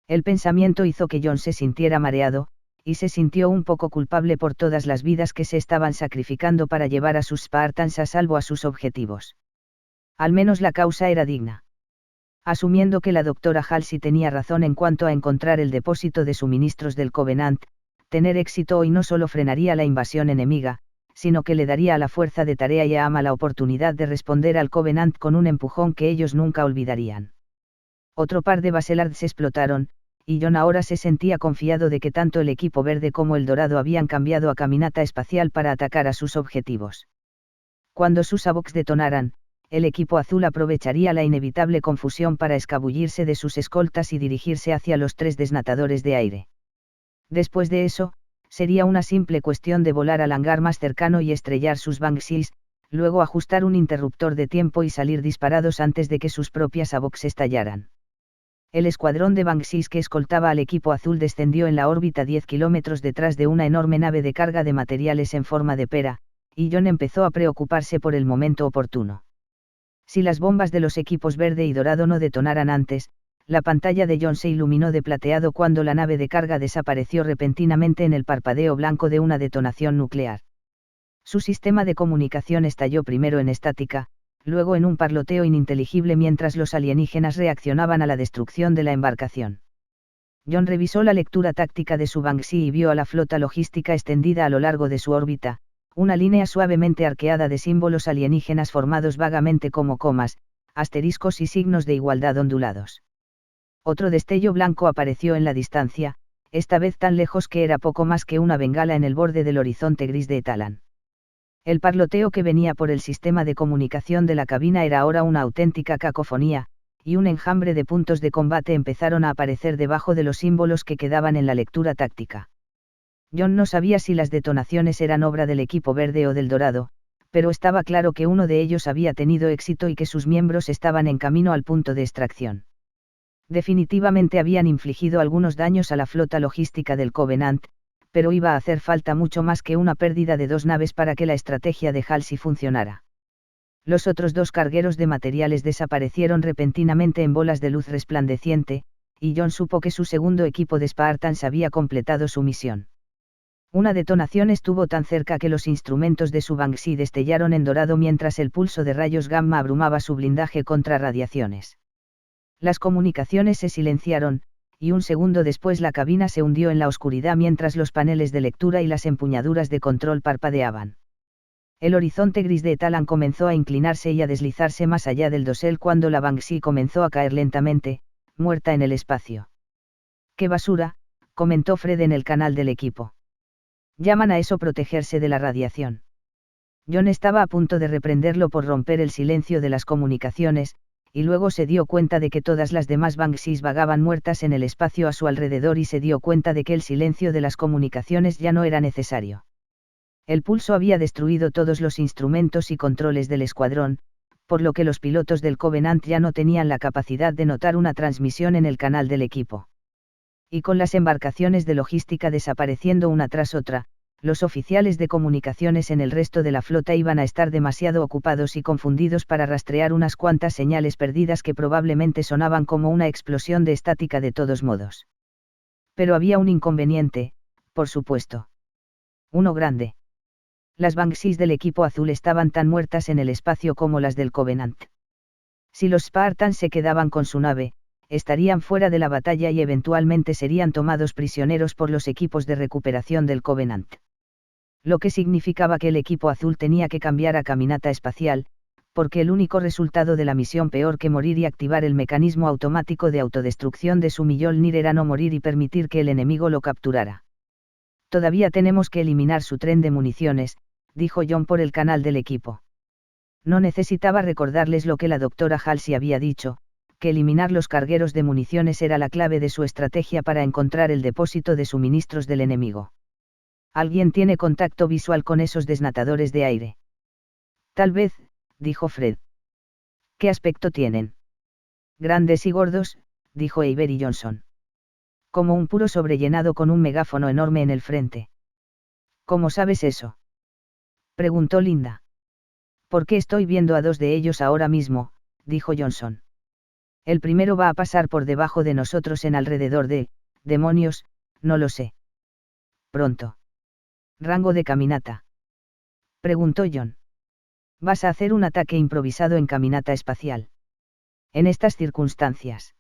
El pensamiento hizo que John se sintiera mareado, y se sintió un poco culpable por todas las vidas que se estaban sacrificando para llevar a sus Spartans a salvo a sus objetivos. Al menos la causa era digna. Asumiendo que la doctora Halsey tenía razón en cuanto a encontrar el depósito de suministros del Covenant, tener éxito hoy no solo frenaría la invasión enemiga, sino que le daría a la fuerza de tarea y a Ama la oportunidad de responder al Covenant con un empujón que ellos nunca olvidarían. Otro par de Baselards explotaron, y John ahora se sentía confiado de que tanto el equipo verde como el dorado habían cambiado a caminata espacial para atacar a sus objetivos. Cuando sus Havocs detonaran, el equipo azul aprovecharía la inevitable confusión para escabullirse de sus escoltas y dirigirse hacia los 3 desnatadores de aire. Después de eso, sería una simple cuestión de volar al hangar más cercano y estrellar sus Bangsees, luego ajustar un interruptor de tiempo y salir disparados antes de que sus propias AVOX estallaran. El escuadrón de Bangsees que escoltaba al equipo azul descendió en la órbita 10 kilómetros detrás de una enorme nave de carga de materiales en forma de pera, y John empezó a preocuparse por el momento oportuno. Si las bombas de los equipos verde y dorado no detonaran antes, la pantalla de John se iluminó de plateado cuando la nave de carga desapareció repentinamente en el parpadeo blanco de una detonación nuclear. Su sistema de comunicación estalló primero en estática, luego en un parloteo ininteligible mientras los alienígenas reaccionaban a la destrucción de la embarcación. John revisó la lectura táctica de su Banksee y vio a la flota logística extendida a lo largo de su órbita, una línea suavemente arqueada de símbolos alienígenas formados vagamente como comas, asteriscos y signos de igualdad ondulados. Otro destello blanco apareció en la distancia, esta vez tan lejos que era poco más que una bengala en el borde del horizonte gris de Etalan. El parloteo que venía por el sistema de comunicación de la cabina era ahora una auténtica cacofonía, y un enjambre de puntos de combate empezaron a aparecer debajo de los símbolos que quedaban en la lectura táctica. John no sabía si las detonaciones eran obra del equipo verde o del dorado, pero estaba claro que uno de ellos había tenido éxito y que sus miembros estaban en camino al punto de extracción. Definitivamente habían infligido algunos daños a la flota logística del Covenant, pero iba a hacer falta mucho más que una pérdida de 2 naves para que la estrategia de Halsey funcionara. Los otros 2 cargueros de materiales desaparecieron repentinamente en bolas de luz resplandeciente, y John supo que su segundo equipo de Spartans había completado su misión. Una detonación estuvo tan cerca que los instrumentos de su Banksee destellaron en dorado mientras el pulso de rayos gamma abrumaba su blindaje contra radiaciones. Las comunicaciones se silenciaron, y un segundo después la cabina se hundió en la oscuridad mientras los paneles de lectura y las empuñaduras de control parpadeaban. El horizonte gris de Etalan comenzó a inclinarse y a deslizarse más allá del dosel cuando la Banksee comenzó a caer lentamente, muerta en el espacio. ¡Qué basura!, comentó Fred en el canal del equipo. Llaman a eso protegerse de la radiación. John estaba a punto de reprenderlo por romper el silencio de las comunicaciones, y luego se dio cuenta de que todas las demás Banksees vagaban muertas en el espacio a su alrededor y se dio cuenta de que el silencio de las comunicaciones ya no era necesario. El pulso había destruido todos los instrumentos y controles del escuadrón, por lo que los pilotos del Covenant ya no tenían la capacidad de notar una transmisión en el canal del equipo. Y con las embarcaciones de logística desapareciendo una tras otra, los oficiales de comunicaciones en el resto de la flota iban a estar demasiado ocupados y confundidos para rastrear unas cuantas señales perdidas que probablemente sonaban como una explosión de estática de todos modos. Pero había un inconveniente, por supuesto. Uno grande. Las Banksees del equipo azul estaban tan muertas en el espacio como las del Covenant. Si los Spartans se quedaban con su nave, estarían fuera de la batalla y eventualmente serían tomados prisioneros por los equipos de recuperación del Covenant. Lo que significaba que el equipo azul tenía que cambiar a caminata espacial, porque el único resultado de la misión peor que morir y activar el mecanismo automático de autodestrucción de su Mjolnir era no morir y permitir que el enemigo lo capturara. Todavía tenemos que eliminar su tren de municiones, dijo John por el canal del equipo. No necesitaba recordarles lo que la doctora Halsey había dicho, que eliminar los cargueros de municiones era la clave de su estrategia para encontrar el depósito de suministros del enemigo. ¿Alguien tiene contacto visual con esos desnatadores de aire? Tal vez, dijo Fred. ¿Qué aspecto tienen? Grandes y gordos, dijo Avery Johnson. Como un puro sobrellenado con un megáfono enorme en el frente. ¿Cómo sabes eso?, preguntó Linda. Porque estoy viendo a 2 de ellos ahora mismo, dijo Johnson. El primero va a pasar por debajo de nosotros en alrededor de, demonios, no lo sé. Pronto. ¿Rango de caminata?, preguntó John. Vas a hacer un ataque improvisado en caminata espacial. En estas circunstancias.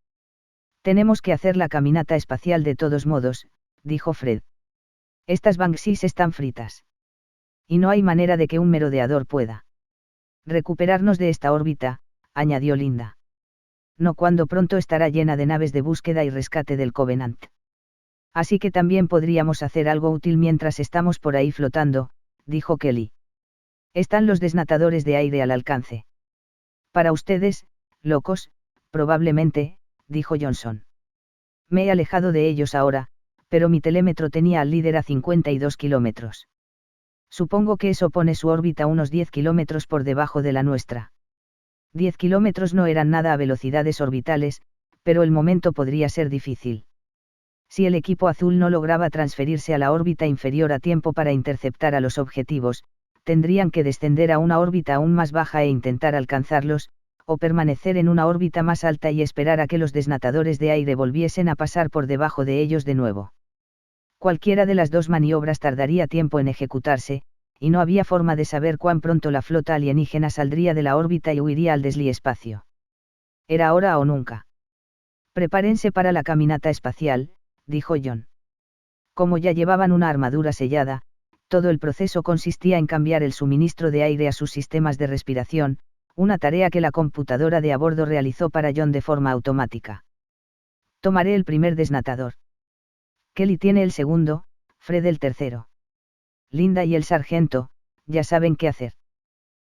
Tenemos que hacer la caminata espacial de todos modos, dijo Fred. Estas Banksees están fritas. Y no hay manera de que un merodeador pueda recuperarnos de esta órbita, añadió Linda. No cuando pronto estará llena de naves de búsqueda y rescate del Covenant. Así que también podríamos hacer algo útil mientras estamos por ahí flotando, dijo Kelly. Están los desnatadores de aire al alcance. Para ustedes, locos, probablemente, dijo Johnson. Me he alejado de ellos ahora, pero mi telémetro tenía al líder a 52 kilómetros. Supongo que eso pone su órbita unos 10 kilómetros por debajo de la nuestra. 10 kilómetros no eran nada a velocidades orbitales, pero el momento podría ser difícil. Si el equipo azul no lograba transferirse a la órbita inferior a tiempo para interceptar a los objetivos, tendrían que descender a una órbita aún más baja e intentar alcanzarlos, o permanecer en una órbita más alta y esperar a que los desnatadores de aire volviesen a pasar por debajo de ellos de nuevo. Cualquiera de las dos maniobras tardaría tiempo en ejecutarse, y no había forma de saber cuán pronto la flota alienígena saldría de la órbita y huiría al desliespacio. Era ahora o nunca. Prepárense para la caminata espacial, dijo John. Como ya llevaban una armadura sellada, todo el proceso consistía en cambiar el suministro de aire a sus sistemas de respiración, una tarea que la computadora de a bordo realizó para John de forma automática. Tomaré el primer desnatador. Kelly tiene el segundo, Fred el tercero. Linda y el sargento, ya saben qué hacer.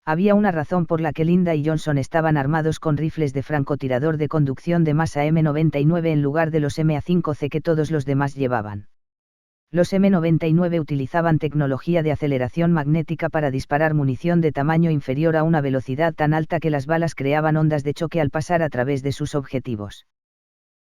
Había una razón por la que Linda y Johnson estaban armados con rifles de francotirador de conducción de masa M99 en lugar de los MA5C que todos los demás llevaban. Los M99 utilizaban tecnología de aceleración magnética para disparar munición de tamaño inferior a una velocidad tan alta que las balas creaban ondas de choque al pasar a través de sus objetivos.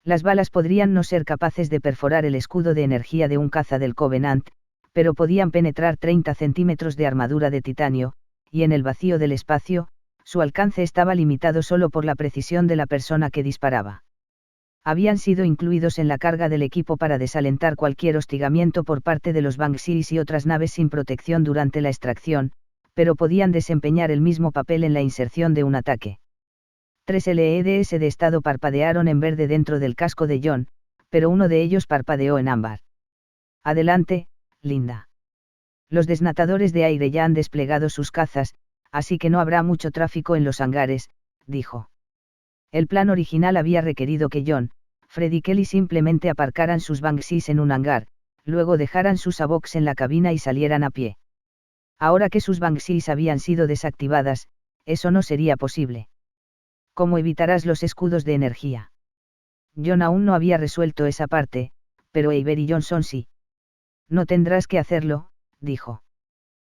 Las balas podrían no ser capaces de perforar el escudo de energía de un caza del Covenant, pero podían penetrar 30 centímetros de armadura de titanio, y en el vacío del espacio, su alcance estaba limitado solo por la precisión de la persona que disparaba. Habían sido incluidos en la carga del equipo para desalentar cualquier hostigamiento por parte de los Banshees y otras naves sin protección durante la extracción, pero podían desempeñar el mismo papel en la inserción de un ataque. 3 LEDs de estado parpadearon en verde dentro del casco de John, pero uno de ellos parpadeó en ámbar. Adelante, Linda. Los desnatadores de aire ya han desplegado sus cazas, así que no habrá mucho tráfico en los hangares, dijo. El plan original había requerido que John, Fred y Kelly simplemente aparcaran sus Banshees en un hangar, luego dejaran sus AVOX en la cabina y salieran a pie. Ahora que sus Banshees habían sido desactivadas, eso no sería posible. ¿Cómo evitarás los escudos de energía? John aún no había resuelto esa parte, pero Eiber y Johnson sí. No tendrás que hacerlo, dijo.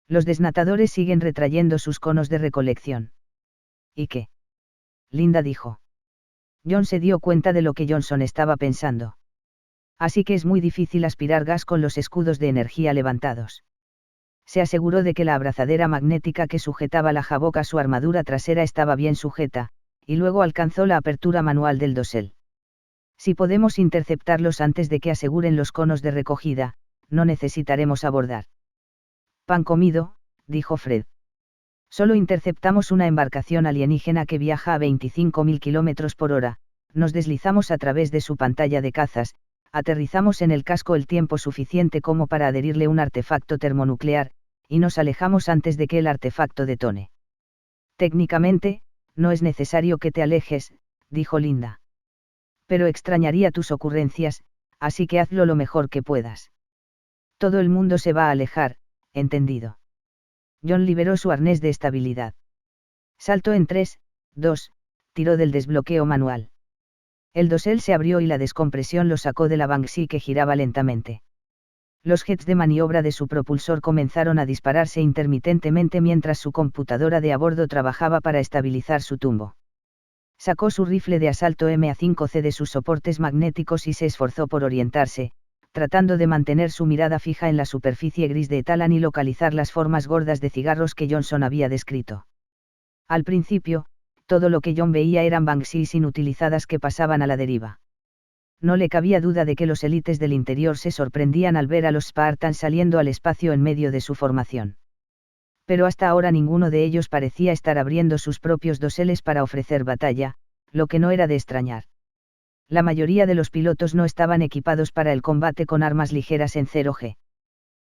Los desnatadores siguen retrayendo sus conos de recolección. ¿Y qué? Linda dijo. John se dio cuenta de lo que Johnson estaba pensando. Así que es muy difícil aspirar gas con los escudos de energía levantados. Se aseguró de que la abrazadera magnética que sujetaba la Havok a su armadura trasera estaba bien sujeta, y luego alcanzó la apertura manual del dosel. Si podemos interceptarlos antes de que aseguren los conos de recogida, no necesitaremos abordar. Pan comido, dijo Fred. Solo interceptamos una embarcación alienígena que viaja a 25.000 kilómetros por hora, nos deslizamos a través de su pantalla de cazas, aterrizamos en el casco el tiempo suficiente como para adherirle un artefacto termonuclear, y nos alejamos antes de que el artefacto detone. Técnicamente, no es necesario que te alejes, dijo Linda. Pero extrañaría tus ocurrencias, así que hazlo lo mejor que puedas. Todo el mundo se va a alejar, entendido. John liberó su arnés de estabilidad. Saltó en 3, 2, tiró del desbloqueo manual. El dosel se abrió y la descompresión lo sacó de la Banshee que giraba lentamente. Los jets de maniobra de su propulsor comenzaron a dispararse intermitentemente mientras su computadora de a bordo trabajaba para estabilizar su tumbo. Sacó su rifle de asalto MA5C de sus soportes magnéticos y se esforzó por orientarse, tratando de mantener su mirada fija en la superficie gris de Talan y localizar las formas gordas de cigarros que Johnson había descrito. Al principio, todo lo que John veía eran Banshees inutilizadas que pasaban a la deriva. No le cabía duda de que los élites del interior se sorprendían al ver a los Spartans saliendo al espacio en medio de su formación. Pero hasta ahora ninguno de ellos parecía estar abriendo sus propios doseles para ofrecer batalla, lo que no era de extrañar. La mayoría de los pilotos no estaban equipados para el combate con armas ligeras en 0G.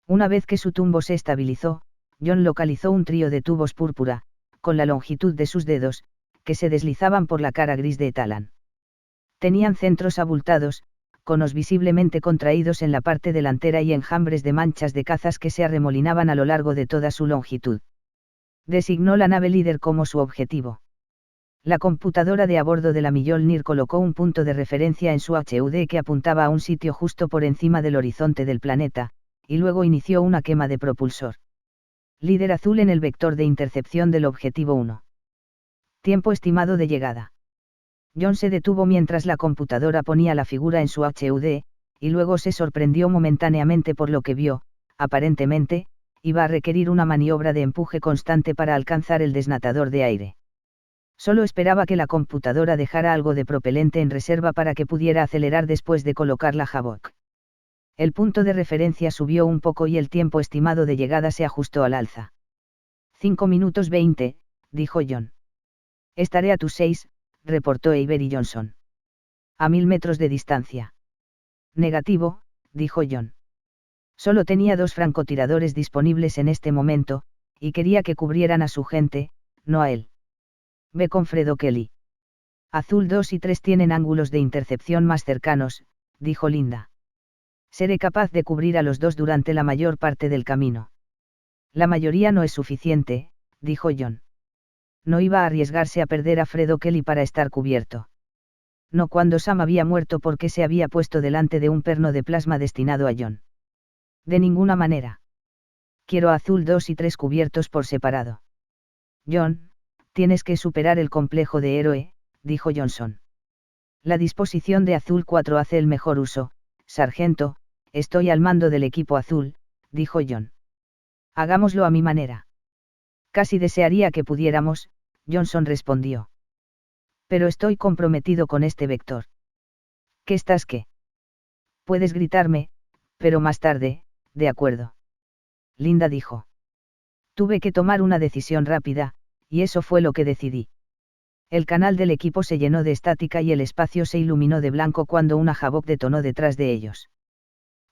Una vez que su tumbo se estabilizó, John localizó un trío de tubos púrpura, con la longitud de sus dedos, que se deslizaban por la cara gris de Talan. Tenían centros abultados, conos visiblemente contraídos en la parte delantera y enjambres de manchas de cazas que se arremolinaban a lo largo de toda su longitud. Designó la nave líder como su objetivo. La computadora de a bordo de la Mjolnir colocó un punto de referencia en su HUD que apuntaba a un sitio justo por encima del horizonte del planeta, y luego inició una quema de propulsor. Líder azul en el vector de intercepción del objetivo 1. Tiempo estimado de llegada. John se detuvo mientras la computadora ponía la figura en su HUD, y luego se sorprendió momentáneamente por lo que vio. Aparentemente, iba a requerir una maniobra de empuje constante para alcanzar el desnatador de aire. Solo esperaba que la computadora dejara algo de propelente en reserva para que pudiera acelerar después de colocar la Havok. El punto de referencia subió un poco y el tiempo estimado de llegada se ajustó al alza. 5 minutos 20, dijo John. Estaré a tus 6, reportó Avery Johnson. A 1000 metros de distancia. Negativo, dijo John. Solo tenía 2 francotiradores disponibles en este momento, y quería que cubrieran a su gente, no a él. Ve con Fredo Kelly. Azul 2 y 3 tienen ángulos de intercepción más cercanos, dijo Linda. Seré capaz de cubrir a los 2 durante la mayor parte del camino. La mayoría no es suficiente, dijo John. No iba a arriesgarse a perder a Fredo Kelly para estar cubierto. No cuando Sam había muerto porque se había puesto delante de un perno de plasma destinado a John. De ninguna manera. Quiero a Azul 2 y 3 cubiertos por separado. John, tienes que superar el complejo de héroe, dijo Johnson. La disposición de Azul 4 hace el mejor uso, sargento, estoy al mando del equipo azul, dijo John. Hagámoslo a mi manera. Casi desearía que pudiéramos, Johnson respondió. Pero estoy comprometido con este vector. ¿Qué estás qué? Puedes gritarme, pero más tarde, de acuerdo. Linda dijo. Tuve que tomar una decisión rápida, y eso fue lo que decidí. El canal del equipo se llenó de estática y el espacio se iluminó de blanco cuando una Havok detonó detrás de ellos.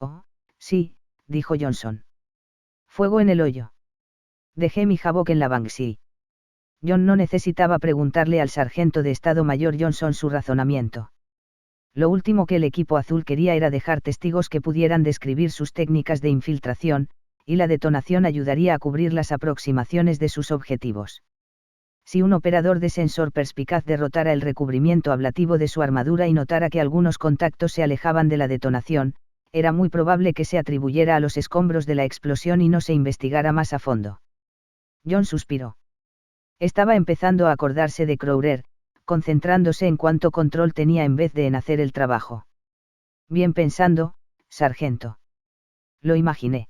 Oh, sí, dijo Johnson. Fuego en el hoyo. Dejé mi Havok en la Banksy. John no necesitaba preguntarle al sargento de Estado Mayor Johnson su razonamiento. Lo último que el equipo azul quería era dejar testigos que pudieran describir sus técnicas de infiltración, y la detonación ayudaría a cubrir las aproximaciones de sus objetivos. Si un operador de sensor perspicaz derrotara el recubrimiento ablativo de su armadura y notara que algunos contactos se alejaban de la detonación, era muy probable que se atribuyera a los escombros de la explosión y no se investigara más a fondo. John suspiró. Estaba empezando a acordarse de Crowder, concentrándose en cuánto control tenía en vez de en hacer el trabajo. Bien pensando, sargento. Lo imaginé.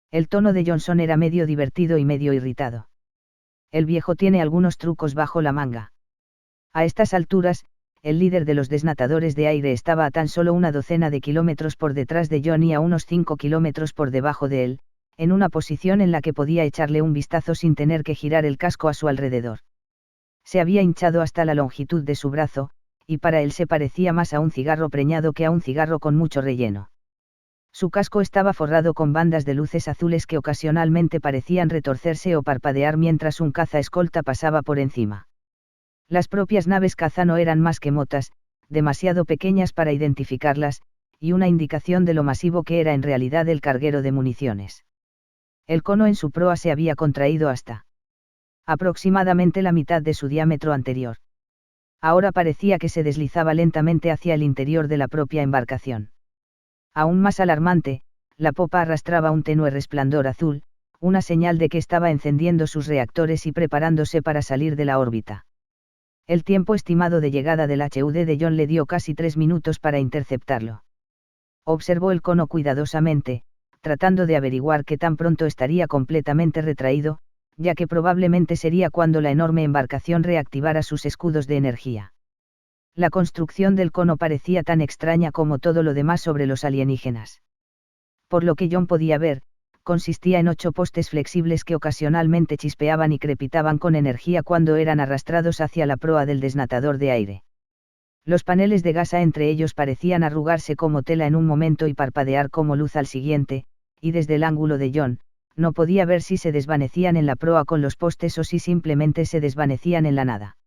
El tono de Johnson era medio divertido y medio irritado. El viejo tiene algunos trucos bajo la manga. A estas alturas, el líder de los desnatadores de aire estaba a tan solo una docena de kilómetros por detrás de John y a unos 5 kilómetros por debajo de él, en una posición en la que podía echarle un vistazo sin tener que girar el casco a su alrededor. Se había hinchado hasta la longitud de su brazo, y para él se parecía más a un cigarro preñado que a un cigarro con mucho relleno. Su casco estaba forrado con bandas de luces azules que ocasionalmente parecían retorcerse o parpadear mientras un caza escolta pasaba por encima. Las propias naves caza no eran más que motas, demasiado pequeñas para identificarlas, y una indicación de lo masivo que era en realidad el carguero de municiones. El cono en su proa se había contraído hasta aproximadamente la mitad de su diámetro anterior. Ahora parecía que se deslizaba lentamente hacia el interior de la propia embarcación. Aún más alarmante, la popa arrastraba un tenue resplandor azul, una señal de que estaba encendiendo sus reactores y preparándose para salir de la órbita. El tiempo estimado de llegada del HUD de John le dio casi 3 minutos para interceptarlo. Observó el cono cuidadosamente, tratando de averiguar qué tan pronto estaría completamente retraído, ya que probablemente sería cuando la enorme embarcación reactivara sus escudos de energía. La construcción del cono parecía tan extraña como todo lo demás sobre los alienígenas. Por lo que John podía ver, consistía en 8 postes flexibles que ocasionalmente chispeaban y crepitaban con energía cuando eran arrastrados hacia la proa del desnatador de aire. Los paneles de gasa entre ellos parecían arrugarse como tela en un momento y parpadear como luz al siguiente, y desde el ángulo de John, no podía ver si se desvanecían en la proa con los postes o si simplemente se desvanecían en la nada.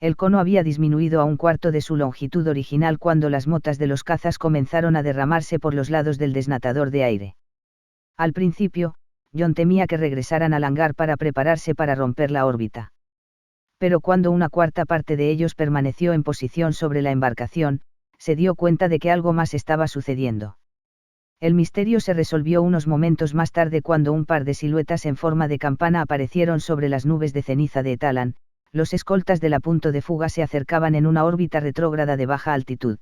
El cono había disminuido a un cuarto de su longitud original cuando las motas de los cazas comenzaron a derramarse por los lados del desnatador de aire. Al principio, John temía que regresaran al hangar para prepararse para romper la órbita. Pero cuando una cuarta parte de ellos permaneció en posición sobre la embarcación, se dio cuenta de que algo más estaba sucediendo. El misterio se resolvió unos momentos más tarde cuando un par de siluetas en forma de campana aparecieron sobre las nubes de ceniza de Etalan. Los escoltas de la punto de fuga se acercaban en una órbita retrógrada de baja altitud.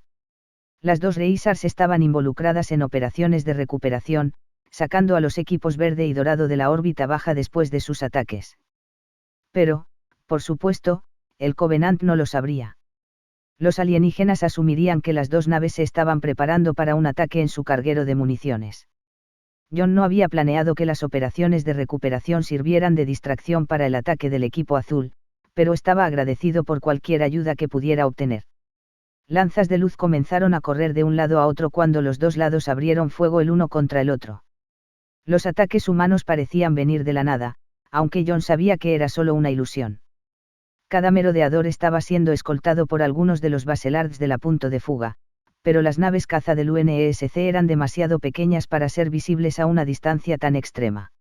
Las dos Reisars estaban involucradas en operaciones de recuperación, sacando a los equipos verde y dorado de la órbita baja después de sus ataques. Pero, por supuesto, el Covenant no lo sabría. Los alienígenas asumirían que las dos naves se estaban preparando para un ataque en su carguero de municiones. John no había planeado que las operaciones de recuperación sirvieran de distracción para el ataque del equipo azul, pero estaba agradecido por cualquier ayuda que pudiera obtener. Lanzas de luz comenzaron a correr de un lado a otro cuando los dos lados abrieron fuego el uno contra el otro. Los ataques humanos parecían venir de la nada, aunque John sabía que era solo una ilusión. Cada merodeador estaba siendo escoltado por algunos de los Baselards de la punto de fuga, pero las naves caza del UNSC eran demasiado pequeñas para ser visibles a una distancia tan extrema.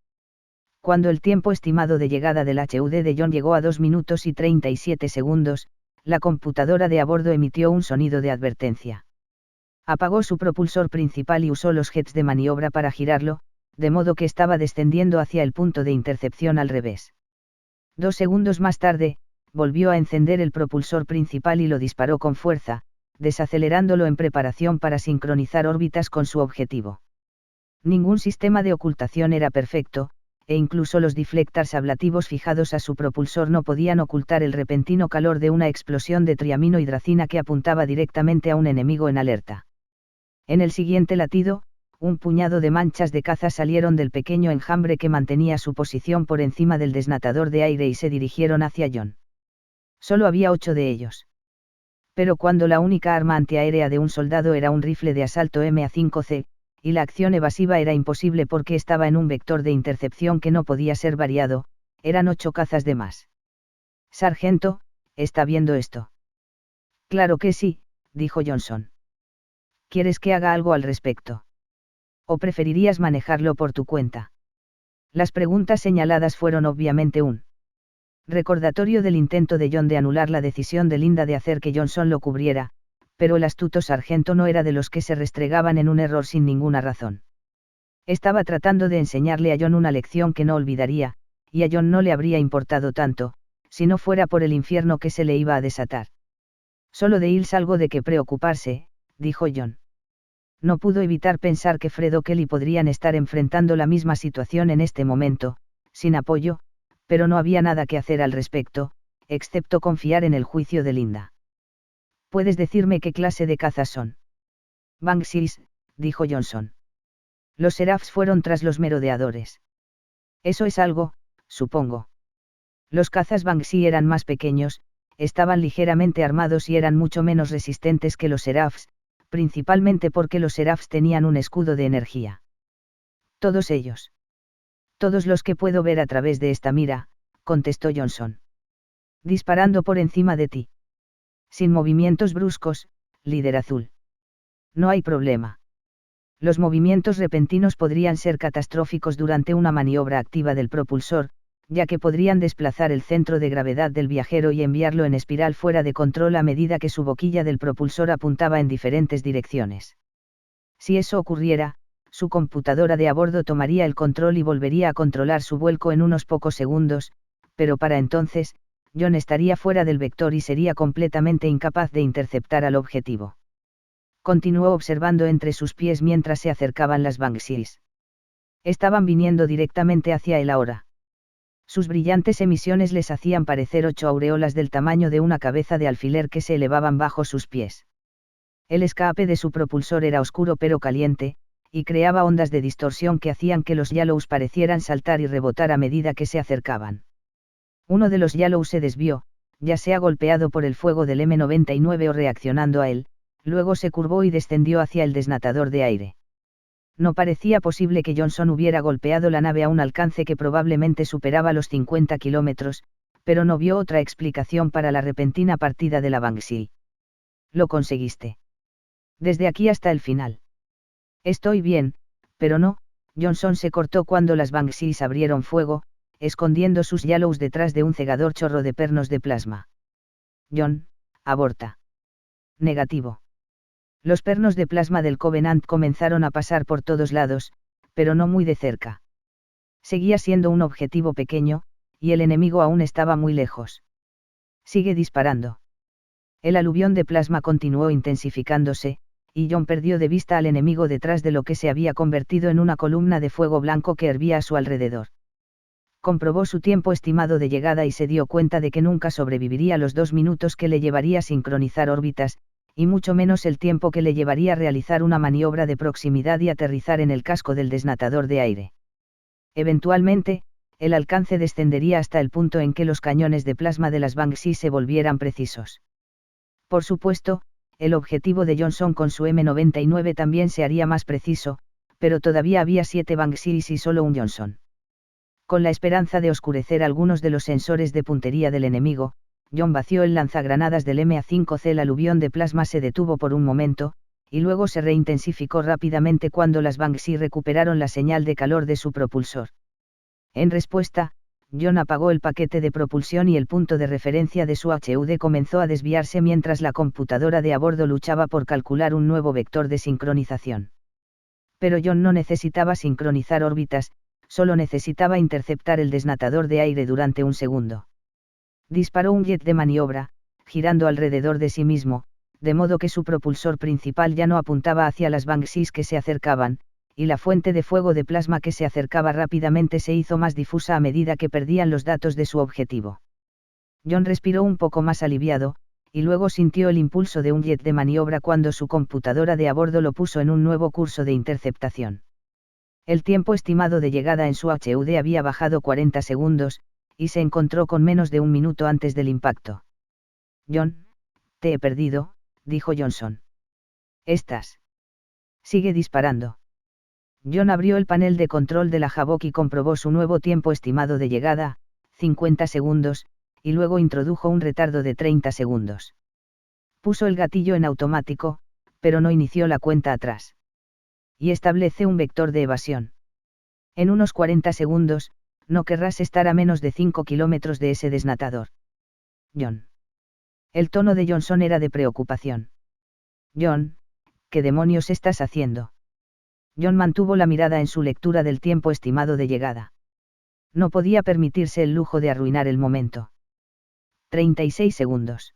Cuando el tiempo estimado de llegada del HUD de John llegó a 2 minutos y 37 segundos, la computadora de a bordo emitió un sonido de advertencia. Apagó su propulsor principal y usó los jets de maniobra para girarlo, de modo que estaba descendiendo hacia el punto de intercepción al revés. 2 segundos más tarde, volvió a encender el propulsor principal y lo disparó con fuerza, desacelerándolo en preparación para sincronizar órbitas con su objetivo. Ningún sistema de ocultación era perfecto, e incluso los deflectors ablativos fijados a su propulsor no podían ocultar el repentino calor de una explosión de triaminohidracina que apuntaba directamente a un enemigo en alerta. En el siguiente latido, un puñado de manchas de caza salieron del pequeño enjambre que mantenía su posición por encima del desnatador de aire y se dirigieron hacia John. Solo había 8 de ellos. Pero cuando la única arma antiaérea de un soldado era un rifle de asalto MA5C, y la acción evasiva era imposible porque estaba en un vector de intercepción que no podía ser variado, eran 8 cazas de más. Sargento, ¿está viendo esto? Claro que sí, dijo Johnson. ¿Quieres que haga algo al respecto? ¿O preferirías manejarlo por tu cuenta? Las preguntas señaladas fueron obviamente un recordatorio del intento de John de anular la decisión de Linda de hacer que Johnson lo cubriera, pero el astuto sargento no era de los que se restregaban en un error sin ninguna razón. Estaba tratando de enseñarle a John una lección que no olvidaría, y a John no le habría importado tanto, si no fuera por el infierno que se le iba a desatar. Solo de Hills algo de qué preocuparse, dijo John. No pudo evitar pensar que Fred o Kelly podrían estar enfrentando la misma situación en este momento, sin apoyo, pero no había nada que hacer al respecto, excepto confiar en el juicio de Linda. ¿Puedes decirme qué clase de cazas son? Banshees, dijo Johnson. Los Seraphs fueron tras los merodeadores. Eso es algo, supongo. Los cazas Banshee eran más pequeños, estaban ligeramente armados y eran mucho menos resistentes que los Seraphs, principalmente porque los Seraphs tenían un escudo de energía. Todos ellos. Todos los que puedo ver a través de esta mira, contestó Johnson. Disparando por encima de ti. Sin movimientos bruscos, líder azul. No hay problema. Los movimientos repentinos podrían ser catastróficos durante una maniobra activa del propulsor, ya que podrían desplazar el centro de gravedad del viajero y enviarlo en espiral fuera de control a medida que su boquilla del propulsor apuntaba en diferentes direcciones. Si eso ocurriera, su computadora de a bordo tomaría el control y volvería a controlar su vuelco en unos pocos segundos, pero para entonces, John estaría fuera del vector y sería completamente incapaz de interceptar al objetivo. Continuó observando entre sus pies mientras se acercaban las Banshees. Estaban viniendo directamente hacia él ahora. Sus brillantes emisiones les hacían parecer 8 aureolas del tamaño de una cabeza de alfiler que se elevaban bajo sus pies. El escape de su propulsor era oscuro pero caliente, y creaba ondas de distorsión que hacían que los Yallows parecieran saltar y rebotar a medida que se acercaban. Uno de los Yallows se desvió, ya sea golpeado por el fuego del M99 o reaccionando a él, luego se curvó y descendió hacia el desnatador de aire. No parecía posible que Johnson hubiera golpeado la nave a un alcance que probablemente superaba los 50 kilómetros, pero no vio otra explicación para la repentina partida de la Banshee. Lo conseguiste. Desde aquí hasta el final. Estoy bien, pero no, Johnson se cortó cuando las Banshees abrieron fuego, escondiendo sus Yallows detrás de un cegador chorro de pernos de plasma. John, aborta. Negativo. Los pernos de plasma del Covenant comenzaron a pasar por todos lados, pero no muy de cerca. Seguía siendo un objetivo pequeño, y el enemigo aún estaba muy lejos. Sigue disparando. El aluvión de plasma continuó intensificándose, y John perdió de vista al enemigo detrás de lo que se había convertido en una columna de fuego blanco que hervía a su alrededor. Comprobó su tiempo estimado de llegada y se dio cuenta de que nunca sobreviviría los 2 minutos que le llevaría sincronizar órbitas, y mucho menos el tiempo que le llevaría realizar una maniobra de proximidad y aterrizar en el casco del desnatador de aire. Eventualmente, el alcance descendería hasta el punto en que los cañones de plasma de las Banshee se volvieran precisos. Por supuesto, el objetivo de Johnson con su M99 también se haría más preciso, pero todavía había 7 Banshees y solo un Johnson. Con la esperanza de oscurecer algunos de los sensores de puntería del enemigo, John vació el lanzagranadas del MA5C. El aluvión de plasma se detuvo por un momento, y luego se reintensificó rápidamente cuando las Banshee recuperaron la señal de calor de su propulsor. En respuesta, John apagó el paquete de propulsión y el punto de referencia de su HUD comenzó a desviarse mientras la computadora de a bordo luchaba por calcular un nuevo vector de sincronización. Pero John no necesitaba sincronizar órbitas, solo necesitaba interceptar el desnatador de aire durante un segundo. Disparó un jet de maniobra, girando alrededor de sí mismo, de modo que su propulsor principal ya no apuntaba hacia las Banshees que se acercaban, y la fuente de fuego de plasma que se acercaba rápidamente se hizo más difusa a medida que perdían los datos de su objetivo. John respiró un poco más aliviado, y luego sintió el impulso de un jet de maniobra cuando su computadora de a bordo lo puso en un nuevo curso de interceptación. El tiempo estimado de llegada en su HUD había bajado 40 segundos, y se encontró con menos de 1 minuto antes del impacto. John, te he perdido, dijo Johnson. ¿Estás? Sigue disparando. John abrió el panel de control de la Havok y comprobó su nuevo tiempo estimado de llegada, 50 segundos, y luego introdujo un retardo de 30 segundos. Puso el gatillo en automático, pero no inició la cuenta atrás. Y establece un vector de evasión. En unos 40 segundos, no querrás estar a menos de 5 kilómetros de ese desnatador. John. El tono de Johnson era de preocupación. John, ¿qué demonios estás haciendo? John mantuvo la mirada en su lectura del tiempo estimado de llegada. No podía permitirse el lujo de arruinar el momento. 36 segundos.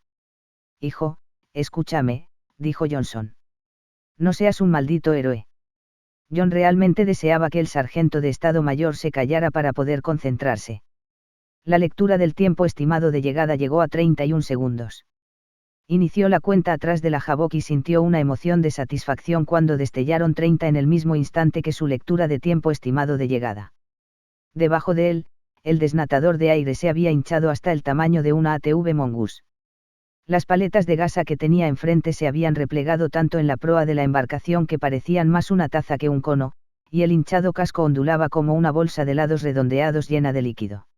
Hijo, escúchame, dijo Johnson. No seas un maldito héroe. John realmente deseaba que el sargento de Estado Mayor se callara para poder concentrarse. La lectura del tiempo estimado de llegada llegó a 31 segundos. Inició la cuenta atrás de la Havok y sintió una emoción de satisfacción cuando destellaron 30 en el mismo instante que su lectura de tiempo estimado de llegada. Debajo de él, el desnatador de aire se había hinchado hasta el tamaño de una ATV Mongoose. Las paletas de gasa que tenía enfrente se habían replegado tanto en la proa de la embarcación que parecían más una taza que un cono, y el hinchado casco ondulaba como una bolsa de helados redondeados llena de líquido.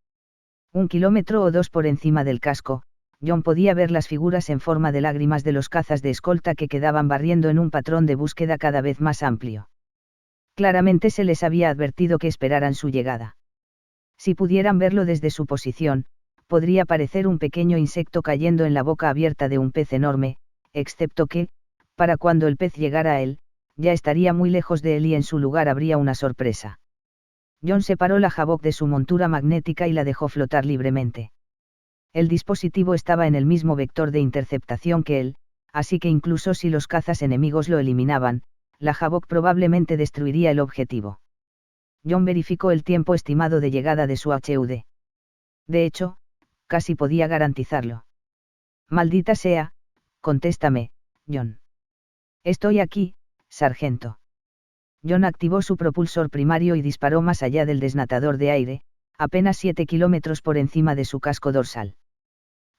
1 kilómetro o 2 por encima del casco, John podía ver las figuras en forma de lágrimas de los cazas de escolta que quedaban barriendo en un patrón de búsqueda cada vez más amplio. Claramente se les había advertido que esperaran su llegada. Si pudieran verlo desde su posición, podría parecer un pequeño insecto cayendo en la boca abierta de un pez enorme, excepto que, para cuando el pez llegara a él, ya estaría muy lejos de él y en su lugar habría una sorpresa. John separó la Havok de su montura magnética y la dejó flotar libremente. El dispositivo estaba en el mismo vector de interceptación que él, así que incluso si los cazas enemigos lo eliminaban, la Havok probablemente destruiría el objetivo. John verificó el tiempo estimado de llegada de su HUD. De hecho, casi podía garantizarlo. Maldita sea, contéstame, John. Estoy aquí, sargento. John activó su propulsor primario y disparó más allá del desnatador de aire, apenas 7 kilómetros por encima de su casco dorsal.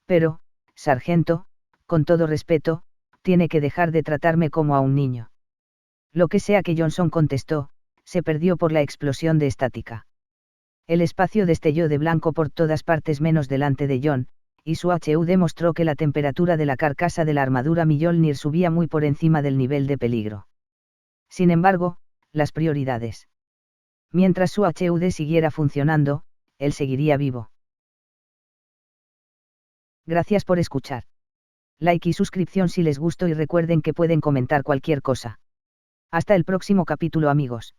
Pero, sargento, con todo respeto, tiene que dejar de tratarme como a un niño. Lo que sea que Johnson contestó, se perdió por la explosión de estática. El espacio destelló de blanco por todas partes menos delante de John, y su HUD mostró que la temperatura de la carcasa de la armadura Mjolnir subía muy por encima del nivel de peligro. Sin embargo, las prioridades. Mientras su HUD siguiera funcionando, él seguiría vivo. Gracias por escuchar. Like y suscripción si les gustó y recuerden que pueden comentar cualquier cosa. Hasta el próximo capítulo, amigos.